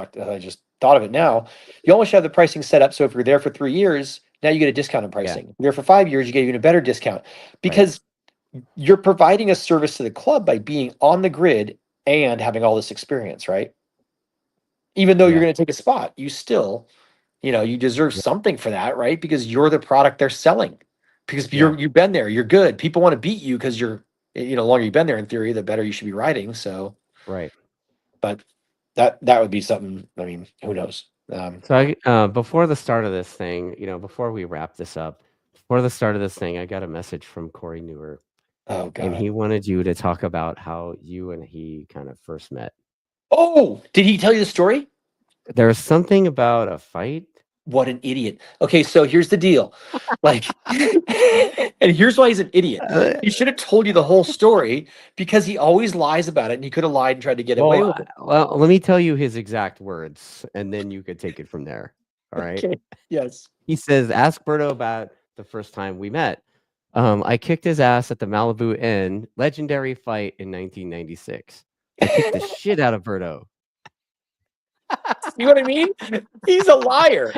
thought of it now. You almost have the pricing set up. So if you're there for 3 years, now you get a discounted pricing. If you're there for 5 years, you get even a better discount because you're providing a service to the club by being on the grid and having all this experience, right? Even though you're Yeah. going to take a spot, you still, you deserve Yeah. something for that, right? Because you're the product they're selling. Because Yeah. you've been there, you're good. People want to beat you because the longer you've been there in theory, the better you should be riding. So, Right. but that would be something. I mean, who knows? So before the start of this thing, before we wrap this up, before the start of this thing, I got a message from Corey Newer, Oh and God. he wanted you to talk about how you and he kind of first met. Oh, did he tell you the story? There was something about a fight. What an idiot. Okay, so here's the deal. Like, and here's why he's an idiot. He should have told you the whole story because he always lies about it, and he could have lied and tried to get away with it. Well, let me tell you his exact words, and then you could take it from there. All right. Okay. Yes. He says, "Ask Berto about the first time we met. I kicked his ass at the Malibu Inn, legendary fight in 1996. I kicked the shit out of Berto." You know what I mean? He's a liar.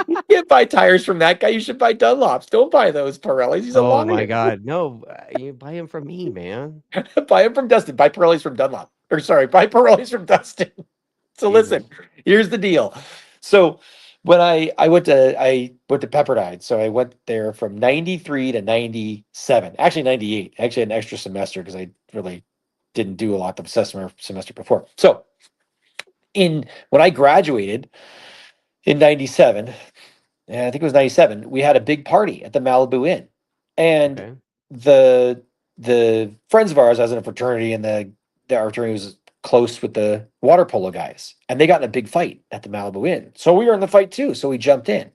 You can't buy tires from that guy. You should buy Dunlops. Don't buy those Pirellis. He's a liar. Oh my God, no! You buy him from me, man. Buy him from Dustin. Buy Pirellis from Dunlop. Or sorry, buy Pirellis from Dustin. So listen, here's the deal. So when I went to Pepperdine, so I went there from 93 to 97, actually 98. I actually had an extra semester because I really didn't do a lot the semester before. So when I graduated in 97, and I think it was 97, we had a big party at the Malibu Inn. And Okay. the friends of ours, I was in a fraternity, and our fraternity was close with the water polo guys, and they got in a big fight at the Malibu Inn. So we were in the fight too. So we jumped in,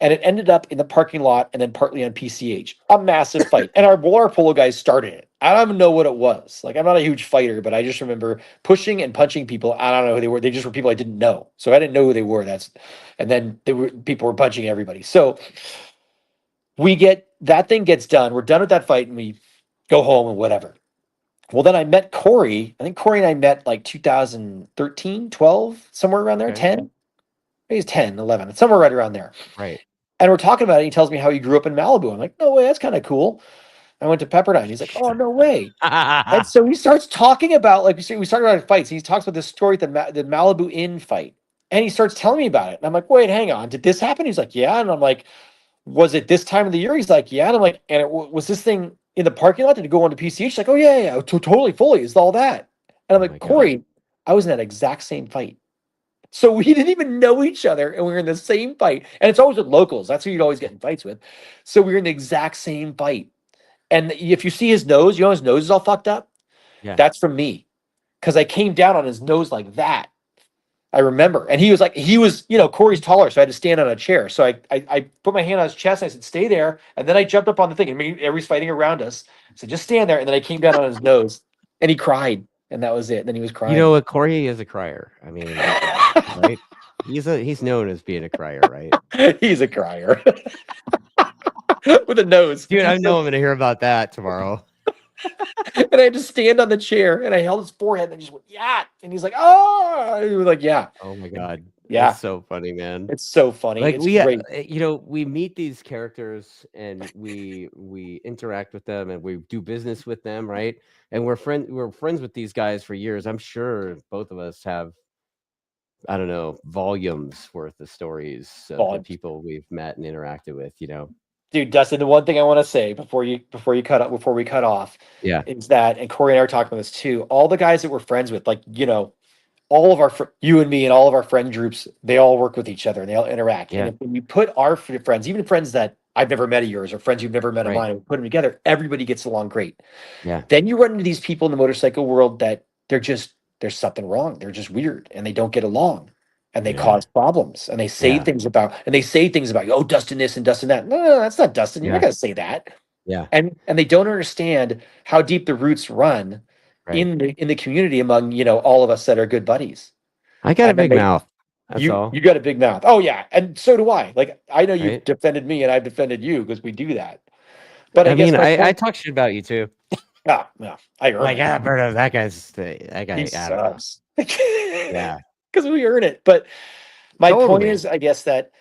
and it ended up in the parking lot and then partly on PCH, a massive fight. And our water polo guys started it. I don't even know what it was. Like, I'm not a huge fighter, but I just remember pushing and punching people. I don't know who they were. They just were people I didn't know. So I didn't know who they were. And then people were punching everybody. So that thing gets done. We're done with that fight and we go home and whatever. Well, then I met Corey. I think Corey and I met like 2013, 12, somewhere around there, Okay. 10. Maybe it's 10, 11, somewhere right around there. Right. And we're talking about it. He tells me how he grew up in Malibu. I'm like, no way, that's kind of cool. I went to Pepperdine. He's like, oh, no way. And so he starts talking about, like, we started about fights. He talks about this story, the Malibu Inn fight. And he starts telling me about it. And I'm like, wait, hang on. Did this happen? He's like, yeah. And I'm like, was it this time of the year? He's like, yeah. And I'm like, and was this thing in the parking lot? Did it go on to PCH? He's like, oh, yeah, totally, fully. It's all that. And I'm Oh my like, God. Corey, I was in that exact same fight. So we didn't even know each other, and we were in the same fight. And it's always with locals. That's who you'd always get in fights with. So we were in the exact same fight. And if you see his nose, his nose is all fucked up? Yeah. That's from me. Because I came down on his nose like that. I remember. And he was, Corey's taller, so I had to stand on a chair. So I put my hand on his chest and I said, stay there. And then I jumped up on the thing and everybody's fighting around us. So just stand there. And then I came down on his nose and he cried. And that was it. And then he was You crying. know what? Corey is a crier. I mean, right? He's known as being a crier, right? He's a crier. With a nose. Dude, I know I'm gonna hear about that tomorrow. And I had to stand on the chair and I held his forehead and just went, yeah. And he's like, oh, he was like, yeah. Oh my god. Yeah. It's so funny, man. It's so funny. Like it's we great. we meet these characters and we interact with them and we do business with them, right? And we're friends with these guys for years. I'm sure both of us have, I don't know, volumes worth of stories of the people we've met and interacted with, Dude, Dustin, the one thing I want to say before we cut off, Yeah. is that, and Corey and I were talking about this too. All the guys that we're friends with, like all of our you and me and all of our friend groups, they all work with each other and they all interact. Yeah. And when you put our friends, even friends that I've never met of yours or friends you've never met of mine, and we put them together, everybody gets along great. Yeah. Then you run into these people in the motorcycle world that there's something wrong. They're just weird and they don't get along. And they cause problems, and they say things about, oh, Dustin this and Dustin that. No, that's not Dustin. You're not gonna say that. Yeah. And they don't understand how deep the roots run in the community among all of us that are good buddies. I got a big mouth. That's all. You got a big mouth. Oh yeah, and so do I. Like I know you've defended me, and I've defended you because we do that. But I mean, I talk shit about you too. Yeah, I earn it. Berto, that guy. He sucks. Yeah. Because we earn it. But my point is, I guess, that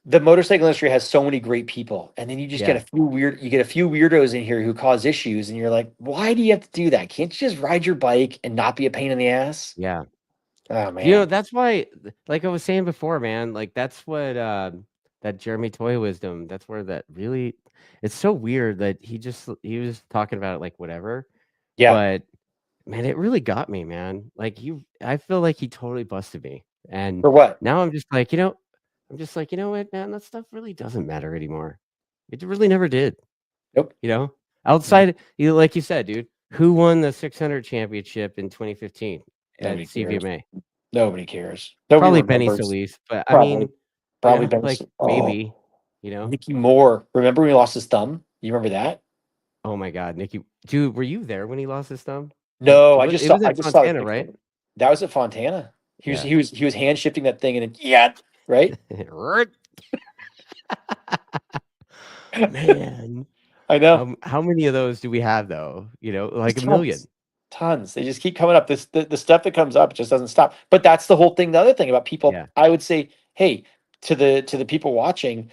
the motorcycle industry has so many great people, and then you just get a few weirdos in here who cause issues, and you're like, why do you have to do that? Can't you just ride your bike and not be a pain in the ass? Yeah. Oh man. That's why, like I was saying before, man, like that's what that Jeremy Toy Wisdom, that's where that really, it's so weird that he was talking about it like whatever. Yeah. But man, it really got me, man. Like I feel like he totally busted me. And for what? Now I'm just like, you know what, man, that stuff really doesn't matter anymore. It really never did. Nope. Outside, like you said, dude, who won the 600 championship in 2015 at CVMA? Nobody cares. Probably Benny Solis, but probably, I mean, probably like maybe, Nicky Moore. Remember when he lost his thumb? You remember that? Oh my God, Nicky, dude, were you there when he lost his thumb? No, I just saw Fontana, right? That was at Fontana. He was hand shifting that thing and right? Man, I know. How many of those do we have though? Like a million. Tons. They just keep coming up. The stuff that comes up just doesn't stop. But that's the whole thing. The other thing about people, I would say, hey, to the people watching,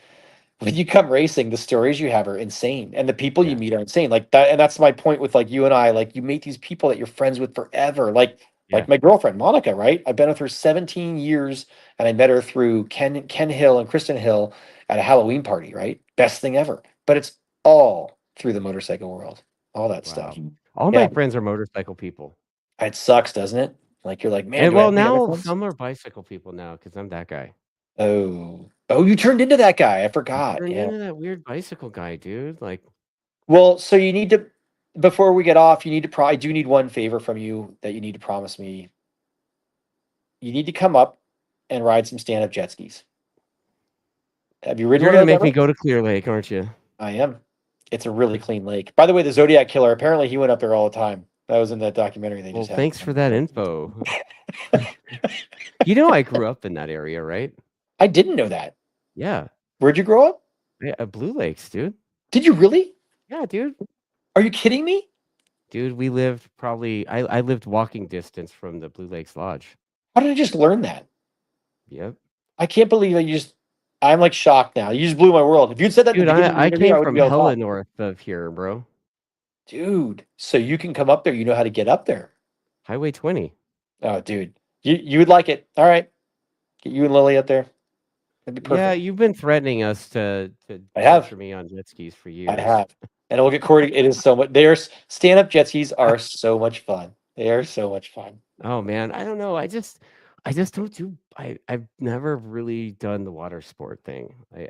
when you come racing, the stories you have are insane, and the people you meet are insane. Like that, and that's my point with like you and I. Like you meet these people that you're friends with forever. Like my girlfriend Monica, right? I've been with her 17 years, and I met her through Ken Hill and Kristen Hill at a Halloween party. Right, best thing ever. But it's all through the motorcycle world. All that stuff. All my friends are motorcycle people. It sucks, doesn't it? Like you're like, man. And well, now some are bicycle people now because I'm that guy. Oh, you turned into that guy. I forgot. Turned into that weird bicycle guy, dude. Like, well, so you need to, before we get off, you need to. I do need one favor from you that you need to promise me. You need to come up and ride some stand-up jet skis. Have you ridden? You're gonna make me go to Clear Lake, aren't you? I am. It's a really clean lake. By the way, the Zodiac Killer, apparently he went up there all the time. That was in that documentary they just had. Thanks for that info. I grew up in that area, right? I didn't know that. Yeah. Where'd you grow up? Yeah, Blue Lakes, dude. Did you really? Yeah, dude. Are you kidding me? Dude, we lived I lived walking distance from the Blue Lakes Lodge. How did I just learn that? Yep. I can't believe that I'm like shocked now. You just blew my world. If you'd said that, dude, I came from hella north of here, bro. Dude, so you can come up there. You know how to get up there. Highway 20. Oh, dude, you would like it. All right, get you and Lily up there. That'd be perfect. Yeah, you've been threatening us to pressure me on jet skis for years. I have, and we'll get Corey. It is so much. Stand-up jet skis are so much fun. They are so much fun. Oh man, I don't know. I just don't do. I've never really done the water sport thing. I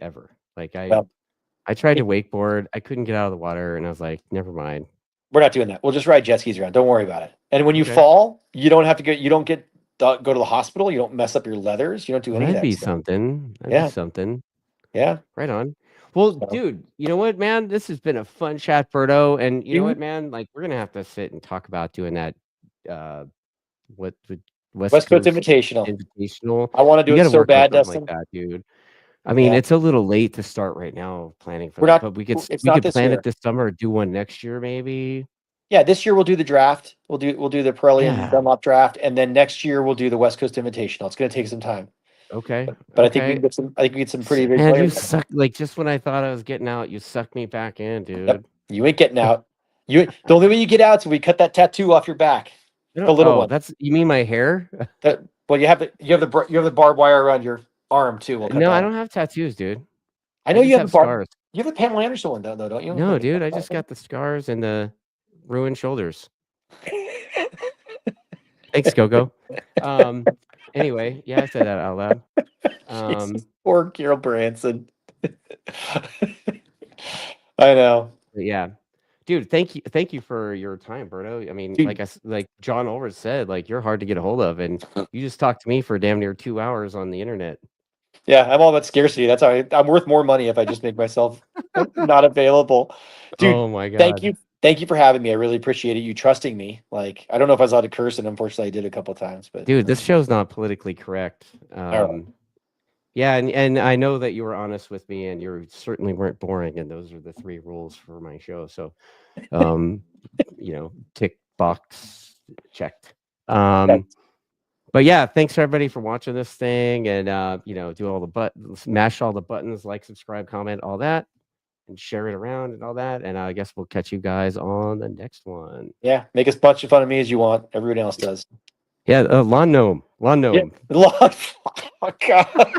tried to wakeboard. I couldn't get out of the water, and I was like, never mind. We're not doing that. We'll just ride jet skis around. Don't worry about it. And when you fall, you don't have to get. You don't get go to the hospital. You don't mess up your leathers. You don't do Well, any of that'd that be stuff. something. That'd Yeah. be something. Yeah. Right on. Well, So- dude, you know what, man? This has been a fun chat, Berto. And you know Mhm. what, man? Like, we're gonna have to sit and talk about doing that. What West Coast Invitational. Invitational. I want to do You it got to so work on bad, something Dustin. like that, dude. I mean, Yeah. it's a little late to start right now planning for We're that, not- but we could it's not this plan year. it this summer or do one next year, maybe. Yeah, this year we'll do the draft. We'll do the Pirelli Yeah. and Dunlop draft, and then next year we'll do the West Coast Invitational. It's going to take some time, Okay. but I think we can get some. I think we get some pretty big Man, you players. suck. Like, just when I thought I was getting out, you sucked me back in, dude. Yep. You ain't getting out. The only way you get out is when we cut that tattoo off your back. The little one. You mean my hair? Well, you have the barbed wire around your arm too. We'll cut No, that I off. don't have tattoos, dude. I know just you have the scars. You have the Pamela Anderson one though, don't you? No, dude, I just got the scars and the ruined shoulders. Thanks, Gogo. Anyway, yeah, I said that out loud. Jesus, poor Carol Branson. I know. But yeah, dude, thank you for your time, Berto. I mean, Dude. like John Ulrich said, like, you're hard to get a hold of, and you just talked to me for damn near 2 hours on the internet. Yeah, I'm all about scarcity. That's how I'm worth more money if I just make myself not available. Dude, Oh my god. Thank you for having me. I really appreciate it. You trusting me. Like, I don't know if I was allowed to curse, and unfortunately I did a couple of times, but Dude, this show's not politically correct. right. Yeah, and I know that you were honest with me, and you certainly weren't boring, and those are the 3 rules for my show. So, tick box checked. But yeah, thanks everybody for watching this thing, and do all the buttons, smash all the buttons, like, subscribe, comment, all that, and share it around and all that. And I guess we'll catch you guys on the next one. Yeah, make as much fun of me as you want. Everyone else does. Yeah, lawn gnome. Yeah. Oh, God.